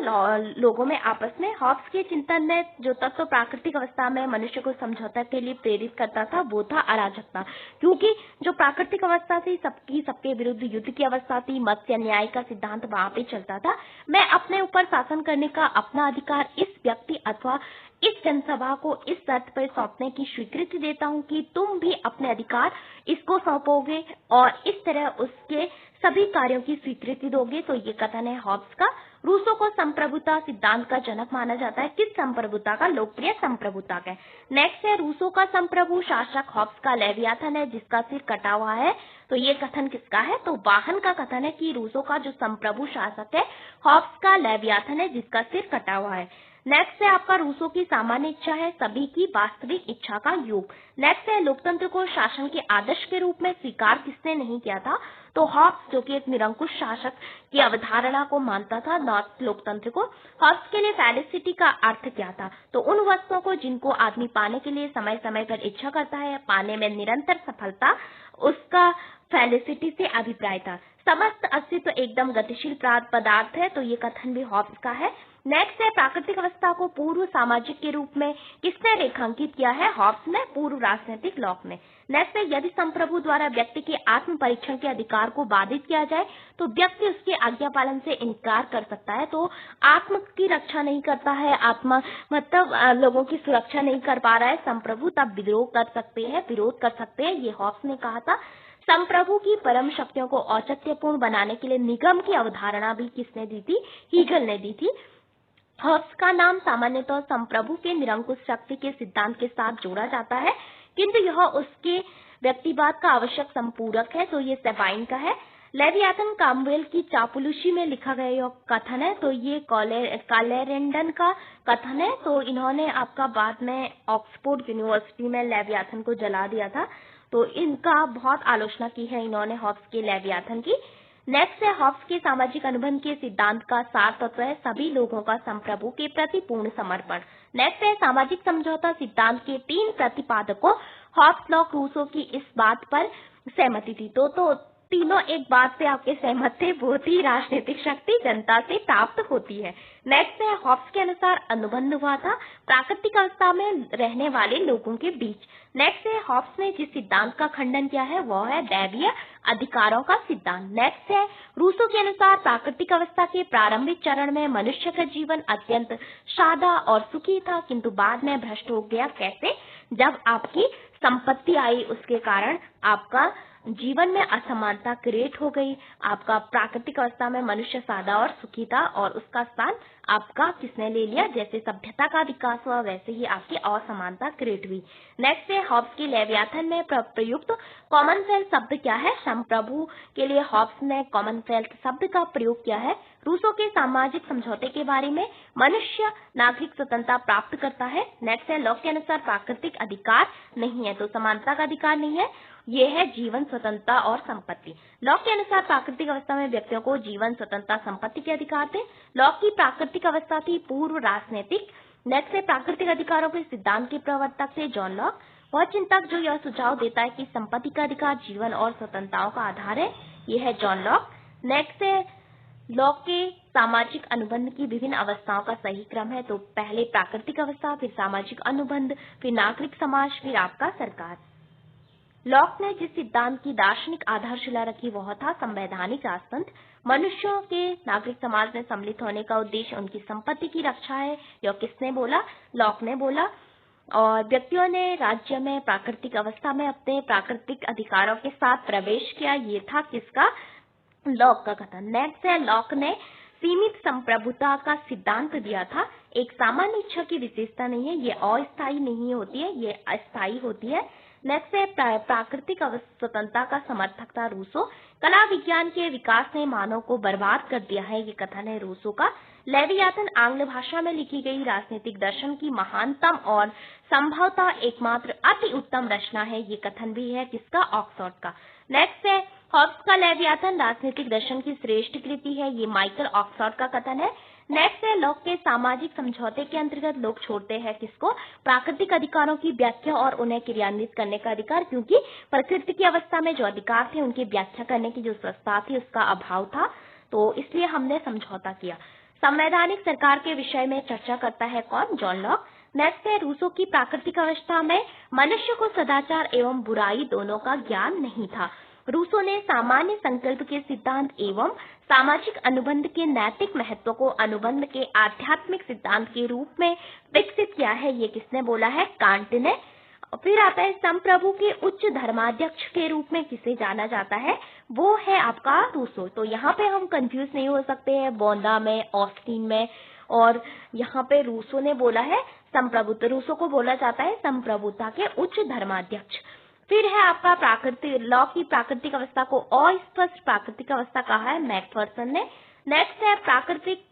Speaker 1: लोगों में आपस में। हॉब्स के चिंतन में जो तत्व प्राकृतिक अवस्था में मनुष्य को समझौता के लिए प्रेरित करता था वो था अराजकता, क्योंकि जो प्राकृतिक अवस्था थी सबके विरुद्ध युद्ध की अवस्था थी, मत्स्य न्याय का सिद्धांत वहां पे चलता था। मैं अपने ऊपर शासन करने का अपना अधिकार इस व्यक्ति अथवा इस जनसभा को इस शर्त पर सौंपने की स्वीकृति देता हूँ कि तुम भी अपने अधिकार इसको सौंपोगे और इस तरह उसके सभी कार्यों की स्वीकृति दोगे, तो ये कथन है हॉब्स का। रूसो को संप्रभुता सिद्धांत का जनक माना जाता है, किस संप्रभुता का? लोकप्रिय संप्रभुता का। नेक्स्ट है रूसो का संप्रभु शासक हॉब्स का लेवियाथन है जिसका सिर कटा हुआ है, तो ये कथन किसका है? तो वाहन का कथन है कि रूसो का जो संप्रभु शासक है हॉब्स का लेवियाथन है जिसका सिर कटा हुआ है। नेक्स्ट है आपका रूसो की सामान्य इच्छा है सभी की वास्तविक इच्छा का योग। नेक्स्ट है लोकतंत्र को शासन के आदर्श के रूप में स्वीकार किसने नहीं किया था? तो हॉब्स, जो कि एक निरंकुश शासक की अवधारणा को मानता था, नॉट लोकतंत्र को। हॉब्स के लिए फेलिसिटी का अर्थ क्या था? तो उन वस्तुओं को जिनको आदमी पाने के लिए समय समय पर इच्छा करता है, पाने में निरंतर सफलता, उसका फेलिसिटी से अभिप्राय था। समस्त अस्तित्व एकदम गतिशील पदार्थ है, तो ये कथन भी हॉब्स का है। नेक्स्ट है प्राकृतिक अवस्था को पूर्व सामाजिक के रूप में किसने रेखांकित किया है? हॉब्स ने, पूर्व राजनीतिक लॉक ने। नेक्स्ट है यदि संप्रभु द्वारा व्यक्ति के आत्म परीक्षण के अधिकार को बाधित किया जाए तो व्यक्ति उसके आज्ञा पालन से इनकार कर सकता है, तो आत्म की रक्षा नहीं करता है, आत्मा मतलब लोगों की सुरक्षा नहीं कर पा रहा है संप्रभु, तब विरोध कर सकते हैं, ये हॉब्स ने कहा था। संप्रभु की परम शक्तियों को औचित्यपूर्ण बनाने के लिए निगम की अवधारणा भी किसने दी थी? हीगल ने दी थी। हॉब्स का नाम सामान्यतः संप्रभु के निरंकुश शक्ति के सिद्धांत के साथ जोड़ा जाता है, किंतु यह उसके व्यक्तिवाद का आवश्यक संपूरक है, तो ये सेबाइन का है। लेवियाथन कामवेल की चापलूसी में लिखा गया यह कथन है, तो ये कालेरेंडन का कथन है। तो इन्होंने आपका बाद में ऑक्सफोर्ड यूनिवर्सिटी में लेवियाथन को जला दिया था, तो इनका बहुत आलोचना की है इन्होंने हॉब्स के लेवियाथन की। नेक्स्ट है हॉब्स के सामाजिक अनुबंध के सिद्धांत का सार तत्व है सभी लोगों का संप्रभु के प्रति पूर्ण समर्पण। नेक्स्ट है सामाजिक समझौता सिद्धांत के 3 प्रतिपादकों हॉब्स, लॉक, रूसो की इस बात पर सहमति थी। तो तीनों एक बात पे आपके सहमत थे, वो थी राजनीतिक शक्ति जनता से प्राप्त होती है। नेक्स्ट है हॉब्स के अनुसार अनुबंध हुआ था प्राकृतिक अवस्था में रहने वाले लोगों के बीच। नेक्स्ट है हॉब्स ने जिस सिद्धांत का खंडन किया है वह है दैवीय अधिकारों का सिद्धांत। नेक्स्ट है रूसो के अनुसार प्राकृतिक अवस्था के प्रारंभिक चरण में मनुष्य का जीवन अत्यंत सादा और सुखी था, किंतु बाद में भ्रष्ट हो गया। कैसे? जब आपकी संपत्ति आई उसके कारण आपका जीवन में असमानता क्रिएट हो गई, आपका प्राकृतिक अवस्था में मनुष्य सादा और सुखी था और उसका स्थान आपका किसने ले लिया? जैसे सभ्यता का विकास हुआ वैसे ही आपकी असमानता क्रिएट हुई। नेक्स्ट है हॉब्स के लेवियाथन में प्रयुक्त कॉमनवेल्थ शब्द क्या है? संप्रभु के लिए हॉब्स ने कॉमनवेल्थ शब्द का प्रयोग किया है। रूसो के सामाजिक समझौते के बारे में मनुष्य नागरिक स्वतंत्रता प्राप्त करता है। नेक्स्ट है लॉक के अनुसार प्राकृतिक अधिकार नहीं है, तो समानता का अधिकार नहीं है। ये है जीवन स्वतंत्रता और संपत्ति। लॉक के अनुसार प्राकृतिक अवस्था में व्यक्तियों को जीवन स्वतंत्रता संपत्ति के अधिकार थे। लॉक की प्राकृतिक अवस्था थी पूर्व राजनीतिक। नेक्स्ट है प्राकृतिक अधिकारों के सिद्धांत के प्रवर्तक थे जॉन लॉक, वह चिंतक जो यह सुझाव देता है कि संपत्ति का अधिकार जीवन और स्वतंत्रताओं का आधार है, ये है जॉन लॉक। नेक्स्ट है लॉक के सामाजिक अनुबंध की विभिन्न अवस्थाओं का सही क्रम है, तो पहले प्राकृतिक अवस्था, फिर सामाजिक अनुबंध, फिर नागरिक समाज, फिर आपका सरकार। लॉक ने जिस सिद्धांत की दार्शनिक आधारशिला रखी वह था संवैधानिक राजतंत्र। मनुष्यों के नागरिक समाज में सम्मिलित होने का उद्देश्य उनकी संपत्ति की रक्षा है। यह किसने बोला? लॉक ने बोला। और व्यक्तियों ने राज्य में प्राकृतिक अवस्था में अपने प्राकृतिक अधिकारों के साथ प्रवेश किया, ये था किसका? लॉक का कथन। नेक्स्ट है लॉक ने सीमित संप्रभुता का सिद्धांत दिया था। एक सामान्य इच्छा की विशेषता नहीं है, ये अस्थायी नहीं होती है, ये अस्थायी होती है। नेक्स्ट है प्राकृतिक स्वतंत्रता का समर्थक था रूसो। कला विज्ञान के विकास ने मानव को बर्बाद कर दिया है, ये कथन है रूसो का। लेवियाथन आंग्ल भाषा में लिखी गई राजनीतिक दर्शन की महानतम और संभवतः एकमात्र अति उत्तम रचना है, ये कथन भी है किसका? ऑक्सफोर्ड का। नेक्स्ट है हॉब्स का लेवियाथन राजनीतिक दर्शन की श्रेष्ठ कृति है, ये माइकल ऑक्सफोर्ड का कथन है। नेक्स्ट है लॉक के सामाजिक समझौते के अंतर्गत लोग छोड़ते हैं किसको? प्राकृतिक अधिकारों की व्याख्या और उन्हें क्रियान्वित करने का अधिकार, क्योंकि प्रकृति की अवस्था में जो अधिकार थे उनकी व्याख्या करने की जो व्यवस्था थी उसका अभाव था, तो इसलिए हमने समझौता किया। संवैधानिक सरकार के विषय में चर्चा करता है कौन? John Locke. नेक्स्ट है रूसो की प्राकृतिक अवस्था में मनुष्य को सदाचार एवं बुराई दोनों का ज्ञान नहीं था। रूसो ने सामान्य संकल्प के सिद्धांत एवं सामाजिक अनुबंध के नैतिक महत्व को अनुबंध के आध्यात्मिक सिद्धांत के रूप में विकसित किया है, ये किसने बोला है? कांट ने। फिर आता है संप्रभु के उच्च धर्माध्यक्ष के रूप में किसे जाना जाता है? वो है आपका रूसो। तो यहाँ पे हम कंफ्यूज नहीं हो सकते हैं बोंदा में, ऑस्टिन में, और यहाँ पे रूसो ने बोला है संप्रभुता। रूसो को बोला जाता है संप्रभुता के उच्च धर्माध्यक्ष। फिर है आपका प्राकृतिक लॉक की प्राकृतिक अवस्था को अस्पष्ट प्राकृतिक अवस्था कहा है मैकफर्सन ने। नेक्स्ट है प्राकृतिक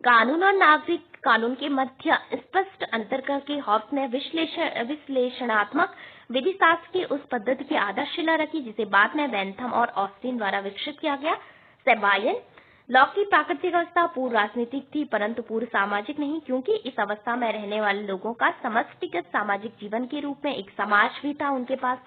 Speaker 1: कानून और नागरिक कानून के मध्य स्पष्ट अंतर करके हॉब्स ने विश्लेषणात्मक विधि शास्त्र की उस पद्धति की आधारशिला रखी जिसे बाद में बेंथम और ऑस्टिन द्वारा विकसित किया गया। सेबायन लॉक की प्राकृतिक अवस्था पूर्व राजनीतिक थी परंतु पूर्व सामाजिक नहीं, क्योंकि इस अवस्था में रहने वाले लोगों का समष्टिगत सामाजिक जीवन के रूप में एक समाज भी था उनके पास।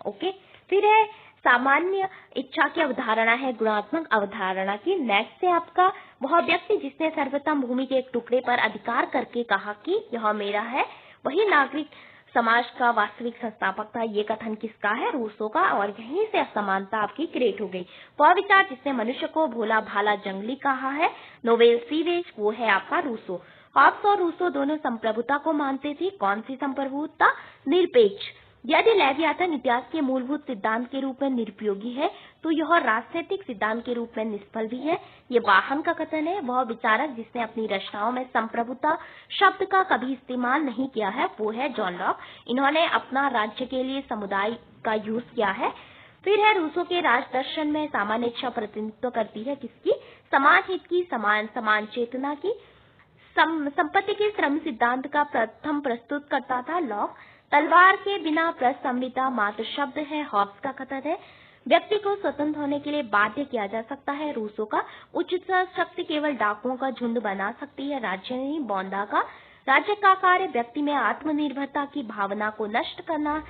Speaker 1: ओके, फिर है सामान्य इच्छा की अवधारणा है गुणात्मक अवधारणा की। नेक्स्ट है आपका वह व्यक्ति जिसने सर्वोत्तम भूमि के एक टुकड़े पर अधिकार करके कहा कि यह मेरा है, वही नागरिक समाज का वास्तविक संस्थापक था। ये कथन किसका है? रूसो का। और यहीं से असमानता आपकी क्रिएट हो गई। वह विचार जिसने मनुष्य को भोला भाला जंगली कहा है, नोवेल सीवेज, वो है आपका रूसो। हॉब्स और रूसो दोनों संप्रभुता को मानते थे। कौन सी संप्रभुता? निरपेक्ष। यदि लेवियाथन इतिहास के मूलभूत सिद्धांत के रूप में निरुपयोगी है तो यह राजनीतिक सिद्धांत के रूप में निष्फल भी है। ये वाहन का कथन है। वह विचारक जिसने अपनी रचनाओं में संप्रभुता शब्द का कभी इस्तेमाल नहीं किया है वो है जॉन लॉक। इन्होंने अपना राज्य के लिए समुदाय का यूज किया है। फिर है रूसो के राज दर्शन में सामान्य इच्छा प्रतिनिधित्व करती है किसकी? समाज हित की, समान चेतना की। संपत्ति के श्रम सिद्धांत का प्रथम प्रस्तुत करता था लॉक। तलवार के बिना प्रसंविता मात्र शब्द है, हॉब्स का कथन है। व्यक्ति को स्वतंत्र होने के लिए बाध्य किया जा सकता है, रूसो का। उचित शक्ति केवल डाकुओं का झुंड बना सकती है, राज्य नहीं, बोंदा का। राज्य का कार्य व्यक्ति में आत्मनिर्भरता की भावना को नष्ट करना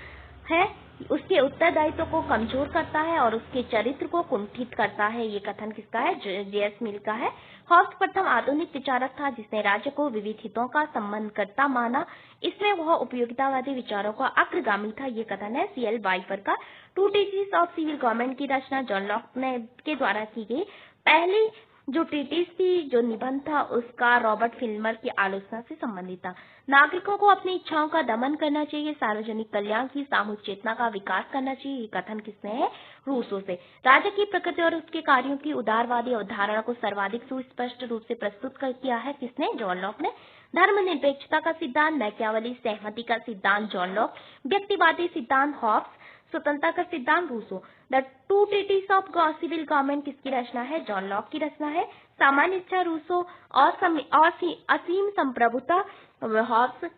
Speaker 1: है, उसके उत्तरदायित्व को कमजोर करता है और उसके चरित्र को कुंठित करता है। ये कथन किसका है? जेएस मिल का है। हॉब्स प्रथम आधुनिक विचारक था जिसने राज्य को विविध हितों का संबंधकर्ता माना। इसमें वह उपयोगितावादी विचारों का अग्रगामी था। ये कथन है सीएल वाइफर का। टू टीचीज ऑफ सिविल गवर्नमेंट की रचना जॉन लॉक ने के द्वारा की गई। पहली जो ट्रीटिस थी, जो निबंध था, उसका रॉबर्ट फिल्मर की आलोचना से संबंधित था। नागरिकों को अपनी इच्छाओं का दमन करना चाहिए, सार्वजनिक कल्याण की सामूहिक चेतना का विकास करना चाहिए। ये कथन किसने है? रूसो से। राज्य की प्रकृति और उसके कार्यों की उदारवादी अवधारणा को सर्वाधिक सुस्पष्ट रूप से प्रस्तुत कर किया है किसने? जॉन लॉक ने। धर्मनिरपेक्षता का सिद्धांत मैकियावेली, सहमति का सिद्धांत जॉन लॉक, व्यक्तिवादी सिद्धांत हॉब्स, स्वतंत्रता का सिद्धांत Rousseau. The two treatise of civil government किसकी रचना है? जॉन लॉक की रचना है। सामान्य इच्छा रूसो और असीम संप्रभुता हॉब्स।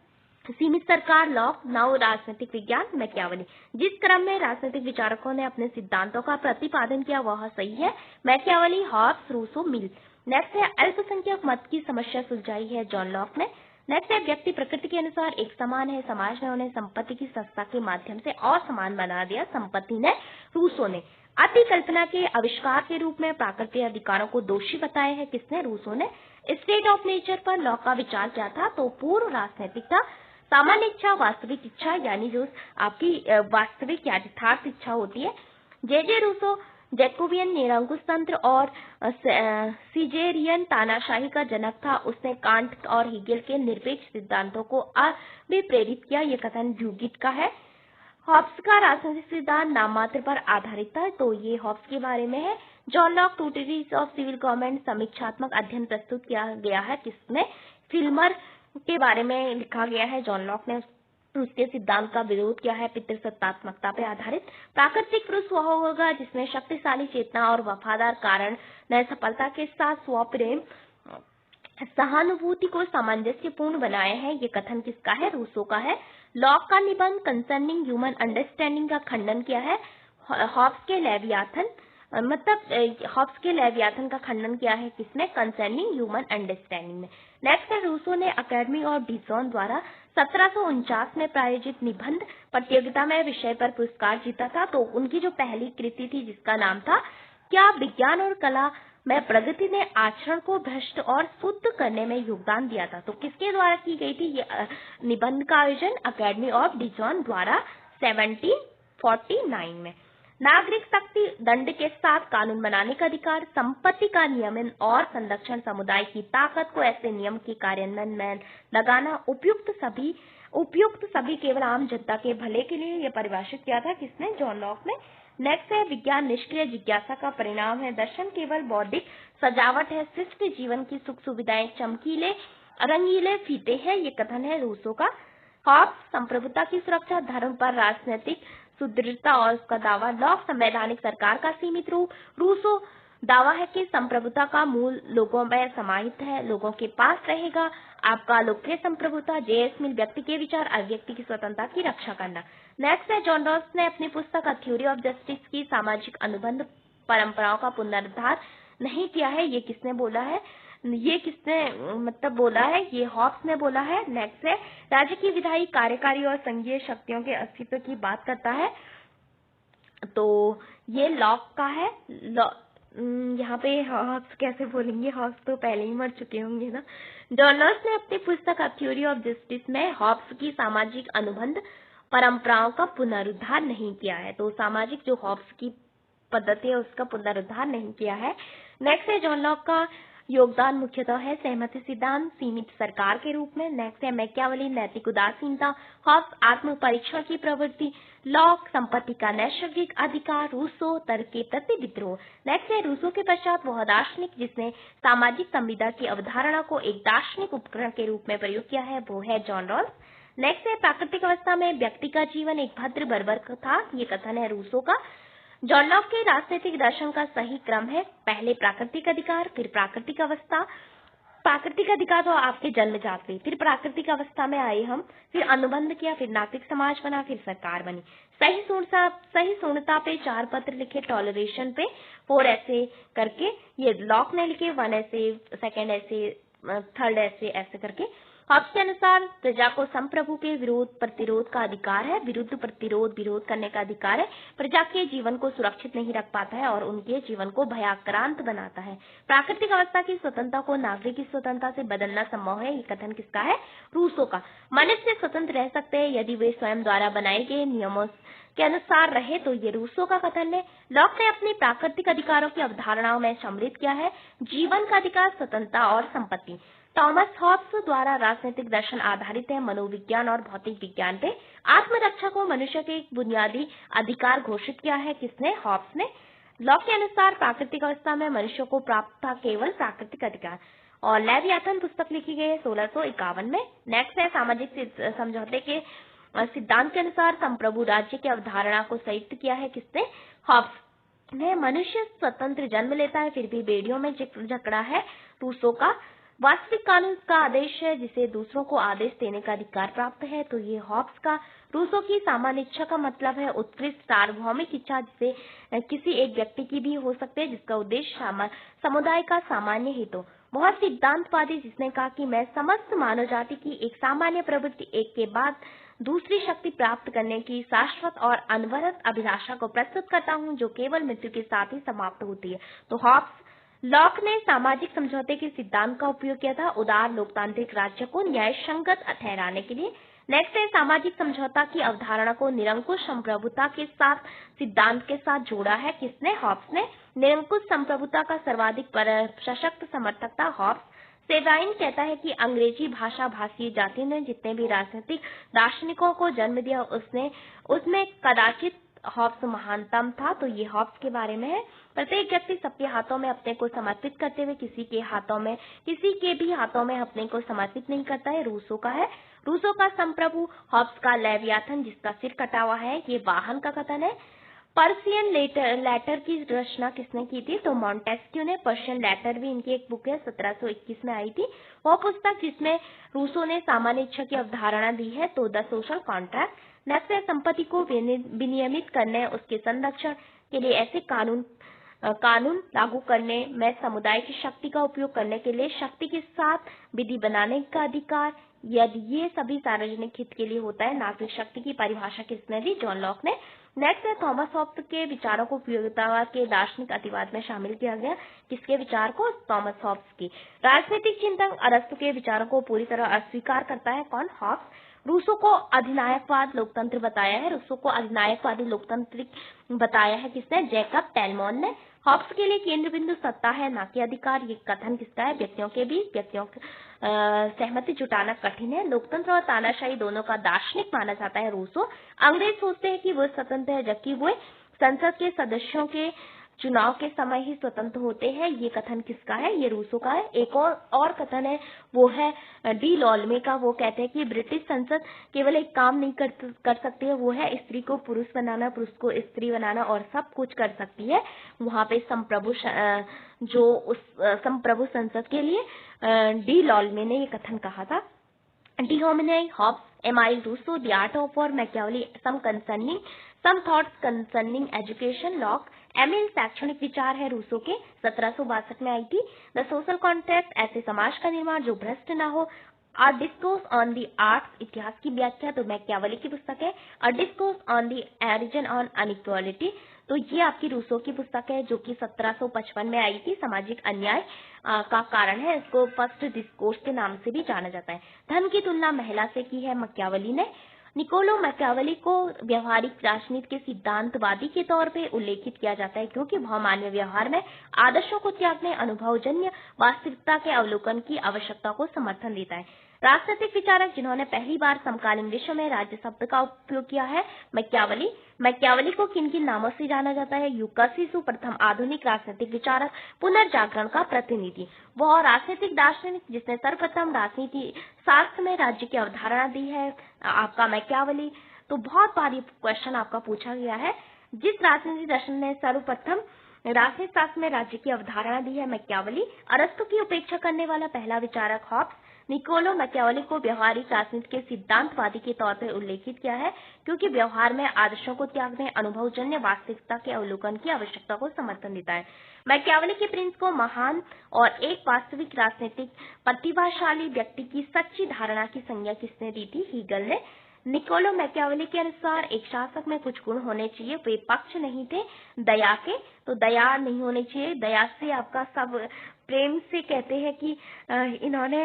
Speaker 1: सीमित सरकार, लॉक, नव राजनीतिक विज्ञान, मैकियावली। जिस क्रम में राजनीतिक विचारकों ने अपने सिद्धांतों का प्रतिपादन किया वह सही है। मैकियावली, हॉब्स, रूसो, मिल। नेक्स्ट है अल्पसंख्यक मत की समस्या सुलझाई है जॉन लॉक ने। नेक्स्ट है व्यक्ति प्रकृति के अनुसार एक समान है, समाज ने उन्हें संपत्ति की संस्था के माध्यम से असमान बना दिया, संपत्ति ने, रूसो ने। अति कल्पना के आविष्कार के रूप में प्राकृतिक अधिकारों को दोषी बताया है, किसने, रूसो ने। स्टेट ऑफ नेचर पर लॉक का विचार क्या था, तो पूर्व राजनीतिक था। सामान्य इच्छा, वास्तविक इच्छा, यानी जो आपकी वास्तविक या यथार्थ इच्छा होती है। जे रूसो जैकोबियन निरंकुश तंत्र और सीजेरियन तानाशाही का जनक था। उसने कांट और हीगेल के निरपेक्ष सिद्धांतों को अभिप्रेरित किया। ये कथन ड्यूगिट का है। हॉब्स का राजनीतिक सिद्धांत नाममात्र पर आधारित था, तो ये हॉब्स के बारे में है। John Locke two theories of civil government समीक्षात्मक अध्ययन प्रस्तुत किया गया है, किसने, फिल्मर के बारे में लिखा गया है। जॉन लॉक ने उसके सिद्धांत का विरोध किया है, पितृसत्तात्मकता पर आधारित। प्राकृतिक पुरुष वह होगा जिसमें शक्तिशाली चेतना और वफादार कारण ने सफलता के साथ स्वप्रेम सहानुभूति को सामंजस्यपूर्ण बनाया है। ये कथन किसका है, रूसो का है। लॉक का निबंध कंसर्निंग ह्यूमन अंडरस्टैंडिंग का खंडन किया है। हॉब्स के लेवियाथन हॉब्स के लेवियाथन का खंडन किया है, किसने, कंसर्निंग ह्यूमन अंडरस्टैंडिंग में। नेक्स्ट है रूसो ने अकेडमी और डिजॉन द्वारा 1749 में प्रायोजित निबंध प्रतियोगिता में विषय पर पुरस्कार जीता था। तो उनकी जो पहली कृति थी जिसका नाम था क्या विज्ञान और कला में प्रगति ने आचरण को भ्रष्ट और शुद्ध करने में योगदान दिया था, तो किसके द्वारा की गई थी ये निबंध का आयोजन, अकेडमी ऑफ डिजॉन द्वारा 1749 में। नागरिक शक्ति, दंड के साथ कानून बनाने का अधिकार, संपत्ति का नियमन और संरक्षण, समुदाय की ताकत को ऐसे नियम के कार्यान्वयन में लगाना, उपयुक्त सभी केवल आम जनता के भले के लिए ये परिभाषित किया था, किसने, जॉन लॉक ने। नेक्स्ट है विज्ञान निष्क्रिय जिज्ञासा का परिणाम है, दर्शन केवल बौद्धिक सजावट है, शिष्ट जीवन की सुख सुविधाएं चमकीले रंगीले फीते हैं, ये कथन है रूसो का। हॉब्स संप्रभुता की सुरक्षा, धर्म पर राजनीतिक सुदृढ़ता और उसका दावा। लॉक संवैधानिक सरकार का सीमित रूप, रूसो दावा है कि संप्रभुता का मूल लोगों में समाहित है, लोगों के पास रहेगा। आपका लोकप्रिय संप्रभुता, जे.एस. मिल व्यक्ति के विचार, अभिव्यक्ति की स्वतंत्रता की रक्षा करना। नेक्स्ट है जॉन रॉस ने अपनी पुस्तक थ्योरी ऑफ जस्टिस की सामाजिक अनुबंध परंपराओं का पुनरुद्धार नहीं किया है, ये किसने बोला है, ये किसने बोला है, ये हॉब्स ने बोला है। नेक्स्ट है राज्य की विधायी, कार्यकारी और संघीय शक्तियों के अस्तित्व की बात करता है, तो ये लॉक का है। यहाँ पे हॉब्स कैसे बोलेंगे, हॉब्स तो पहले ही मर चुके होंगे ना। जॉन रॉस ने अपनी पुस्तक थ्योरी ऑफ जस्टिस में हॉब्स की सामाजिक अनुबंध परंपराओं का पुनरुद्धार नहीं किया है, तो सामाजिक जो हॉब्स की पद्धति है उसका पुनरुद्धार नहीं किया है। नेक्स्ट है जॉन लॉक का योगदान मुख्यतः है सहमति सिद्धांत, सीमित सरकार के रूप में। नेक्स्ट है मैकियावली, नैतिक उदासीनता, हॉब्स आत्म परीक्षण की प्रवृत्ति, लॉक संपत्ति का नैसर्गिक अधिकार, रूसो तर्क के प्रति विद्रोह। नेक्स्ट है रूसो के पश्चात वह दार्शनिक जिसने सामाजिक संविदा की अवधारणा को एक दार्शनिक उपकरण के रूप में प्रयोग किया है, वो है जॉन रॉस। नेक्स्ट है प्राकृतिक अवस्था में व्यक्ति का जीवन एक भद्र बर्बर था, ये कथन है रूसो का। जॉन लॉक के राजनीतिक दर्शन का सही क्रम है, पहले प्राकृतिक अधिकार, फिर प्राकृतिक अवस्था। प्राकृतिक अधिकार तो आपके जन्मजात हुई, फिर प्राकृतिक अवस्था में आए हम, फिर अनुबंध किया, फिर नागरिक समाज बना, फिर सरकार बनी। सही पूर्णता पे 4 पत्र लिखे, टॉलरेशन पे 4 ऐसे करके, ये लॉक ने लिखे, 1 ऐसे, 2nd ऐसे, 3rd ऐसे, ऐसे करके। हॉब्स के अनुसार प्रजा को संप्रभु के विरोध प्रतिरोध का अधिकार है, विरुद्ध प्रतिरोध विरोध करने का अधिकार है, प्रजा के जीवन को सुरक्षित नहीं रख पाता है और उनके जीवन को भयाक्रांत बनाता है। प्राकृतिक अवस्था की स्वतंत्रता को नागरिक की स्वतंत्रता से बदलना संभव है, ये कथन किसका है, रूसो का। मनुष्य स्वतंत्र रह सकते हैं यदि वे स्वयं द्वारा बनाए गए नियमों के अनुसार रहे, तो ये रूसो का कथन है। लॉक ने अपनी प्राकृतिक अधिकारों की अवधारणाओं में सम्मिलित किया है जीवन का अधिकार, स्वतंत्रता और संपत्ति। थॉमस हॉब्स द्वारा राजनीतिक दर्शन आधारित है मनोविज्ञान और भौतिक विज्ञान पे। आत्मरक्षा को मनुष्य के एक बुनियादी अधिकार घोषित किया है, किसने, हॉब्स ने। लॉक के अनुसार प्राकृतिक अवस्था में मनुष्य को प्राप्त था केवल प्राकृतिक अधिकार। और लेवियाथन पुस्तक लिखी गई है 1651 में। नेक्स्ट है सामाजिक समझौते के सिद्धांत के अनुसार संप्रभु राज्य की अवधारणा को संयुक्त किया है, किसने, हॉब्स ने। मनुष्य स्वतंत्र जन्म लेता है फिर भी बेड़ियों में जकड़ा है, रूसो का। वास्तविक कानून का आदेश है जिसे दूसरों को आदेश देने का अधिकार प्राप्त है। तो ये हॉब्स का रूसो की सामान्य इच्छा का मतलब है उत्कृष्ट सार्वभौमिक इच्छा, जिसे किसी एक व्यक्ति की भी हो सकती है, जिसका उद्देश्य समुदाय का सामान्य हित हो। बहुत सिद्धांतवादी जिसने कहा कि मैं समस्त मानव जाति की एक सामान्य प्रवृत्ति, एक के बाद दूसरी शक्ति प्राप्त करने की शाश्वत और अनवरत अभिलाषा को प्रस्तुत करता हूं, जो केवल मृत्यु के साथ ही समाप्त होती है। तो हॉब्स लॉक ने सामाजिक समझौते के सिद्धांत का उपयोग किया था उदार लोकतांत्रिक राज्य को न्यायसंगत ठहराने के लिए। नेक्स्ट है सामाजिक समझौता की अवधारणा को निरंकुश संप्रभुता के साथ सिद्धांत के साथ जोड़ा है। किसने? हॉब्स ने। निरंकुश संप्रभुता का सर्वाधिक सशक्त समर्थक था हॉब्स। सेवाइन कहता है कि अंग्रेजी भाषा भाषीय जाति ने जितने भी राजनीतिक दार्शनिकों को जन्म दिया उसमें कदाचित हॉब्स महानतम था। तो ये हॉब्स के बारे में है। प्रत्येक व्यक्ति सबके हाथों में अपने को समर्पित करते हुए किसी के भी हाथों में अपने को समर्पित नहीं करता है। रूसो का है। रूसो का संप्रभु। हॉब्स का लेवियाथन जिसका सिर कटा हुआ है, ये वाहन का कथन है। पर्शियन लेटर की रचना किसने की थी? तो मॉन्टेस्क्यू ने। पर्शियन लेटर भी इनकी एक बुक है, 1721 में आई थी। वो पुस्तक जिसमें रूसो ने सामान्य इच्छा की अवधारणा दी है। तो द सोशल कॉन्ट्रैक्ट। नेक्स्ट है संपत्ति को विनियमित करने, उसके संरक्षण के लिए ऐसे कानून लागू करने में समुदाय की शक्ति का उपयोग करने के लिए शक्ति के साथ विधि बनाने का अधिकार, यदि ये सभी सार्वजनिक हित के लिए होता है, नागरिक शक्ति की परिभाषा किसने दी? जॉन लॉक ने। नेक्स्ट है थॉमस हॉब्स के विचारों को उपयोगितावाद के दार्शनिक अतिवाद में शामिल किया गया। किसके विचार को? थॉमस हॉब्स की। राजनीतिक चिंतक अरस्तु के विचारों को पूरी तरह अस्वीकार करता है। कौन? हॉब्स। रूसो को अधिनायकवाद लोकतंत्र बताया है। रूसो को अधिनायकवादी लोकतांत्रिक बताया है किसने? जैकब टेलमॉन ने। हॉब्स के लिए केंद्र बिंदु सत्ता है, ना कि अधिकार। ये कथन किसका है? व्यक्तियों के बीच सहमति जुटाना कठिन है। लोकतंत्र और तानाशाही दोनों का दार्शनिक माना जाता है रूसो। अंग्रेज सोचते हैं कि वो स्वतंत्र है, जबकि वो संसद के सदस्यों के चुनाव के समय ही स्वतंत्र होते हैं। ये कथन किसका है? ये रूसो का है। एक और कथन है, वो है डी लॉल्मे का। वो कहते हैं कि ब्रिटिश संसद केवल एक काम नहीं कर सकती है, वो है स्त्री को पुरुष बनाना, पुरुष को स्त्री बनाना, और सब कुछ कर सकती है। वहाँ पे संप्रभु संसद के लिए डी लॉल्मे ने ये कथन कहा था। De Homine Hobbes, Emile Rousseau, the art of war, Machiavelli, some thoughts concerning education, Locke. Emile शैक्षणिक विचार है रूसो के, 1762 में आई थी। द सोशल कॉन्ट्रैक्ट, ऐसे समाज का निर्माण जो भ्रष्ट न हो। अ डिस्कोर्स ऑन द आर्ट्स, इतिहास की व्याख्या, तो मैकियावेली की पुस्तक है। अ discourse on the origin on inequality, तो ये आपकी रूसो की पुस्तक है जो कि 1755 में आई थी। सामाजिक अन्याय का कारण है, इसको फर्स्ट डिस्कोर्स के नाम से भी जाना जाता है। धन की तुलना महिला से की है मैकियावेली ने। निकोलो मैकियावेली को व्यवहारिक राजनीति के सिद्धांतवादी के तौर पे उल्लेखित किया जाता है, क्योंकि वह मानवीय व्यवहार में आदर्शों को त्यागने, अनुभवजन्य वास्तविकता के अवलोकन की आवश्यकता को समर्थन देता है। राजनीतिक विचारक जिन्होंने पहली बार समकालीन विश्व में राज्य शब्द का उपयोग किया है, मैकियावेली। मैकियावेली को किन किन नामों से जाना जाता है? युकासिसु, प्रथम आधुनिक राजनीतिक विचारक, पुनर्जागरण का प्रतिनिधि। वह राजनीतिक दार्शनिक जिसने सर्वप्रथम राजनीति शास्त्र में राज्य की अवधारणा दी है, आपका मैकियावेली। तो बहुत बार ये क्वेश्चन आपका पूछा गया है, जिस राजनीतिक दर्शन ने सर्वप्रथम राजनीति शास्त्र में राज्य की अवधारणा दी है, मैकियावेली। अरस्तु की उपेक्षा करने वाला पहला विचारक हॉब्स। निकोलो मैकियावेली को व्यवहारिक राजनीति के सिद्धांतवादी के तौर पर उल्लेखित किया है, क्योंकि व्यवहार में आदर्शों को त्यागने, अनुभवजन्य वास्तविकता के अवलोकन की आवश्यकता को समर्थन देता है। मैकियावेली के प्रिंस को महान और एक वास्तविक राजनीतिक प्रतिभाशाली व्यक्ति की सच्ची धारणा की संज्ञा किसने दी थी? हीगल ने। निकोलो मैकियावेली के अनुसार एक शासक में कुछ गुण होने चाहिए, वे पक्ष नहीं थे दया के, तो दया नहीं होनी चाहिए। दया से आपका सब प्रेम से कहते हैं कि इन्होंने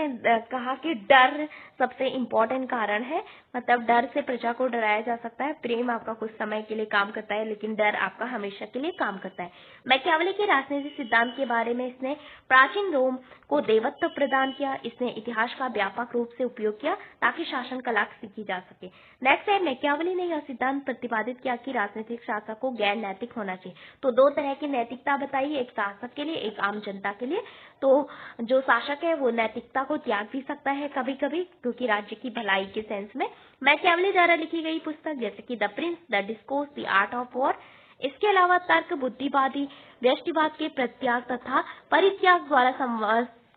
Speaker 1: कहा कि डर सबसे इम्पोर्टेंट कारण है, मतलब डर से प्रजा को डराया जा सकता है। प्रेम आपका कुछ समय के लिए काम करता है, लेकिन डर आपका हमेशा के लिए काम करता है। मैकियावेली के राजनीतिक सिद्धांत के बारे में इसने प्राचीन रोम को देवत्व प्रदान किया। इसने इतिहास का व्यापक रूप से उपयोग किया ताकि शासन कला सीखी जा सके। नेक्स्ट है, मैकियावेली ने यह सिद्धांत प्रतिपादित किया कि राजनीतिक शासक को गैर नैतिक होना चाहिए। तो दो तरह की नैतिकता बताई, एक शासक के लिए, एक आम जनता के लिए। तो जो शासक है वो नैतिकता को त्याग भी सकता है कभी कभी, क्योंकि राज्य की भलाई के सेंस में। मैकियावेली द्वारा लिखी गई पुस्तक जैसे कि the Prince, the discourse, the art of war. इसके अलावा तर्क, बुद्धिवादी, व्यष्टिवाद के प्रत्याग तथा परित्याग द्वारा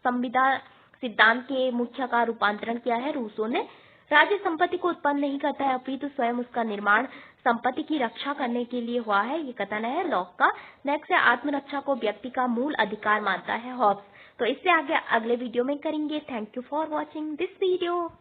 Speaker 1: संविदा सिद्धांत के मुख्य का रूपांतरण किया है। रूसो ने राज्य संपत्ति को उत्पन्न नहीं करता है अपितु स्वयं उसका निर्माण संपत्ति की रक्षा करने के लिए हुआ है, ये कथन है लॉक का। नेक्स्ट है आत्मरक्षा को व्यक्ति का मूल अधिकार मानता है हॉब्स। तो इससे आगे अगले वीडियो में करेंगे। Thank you for watching this video.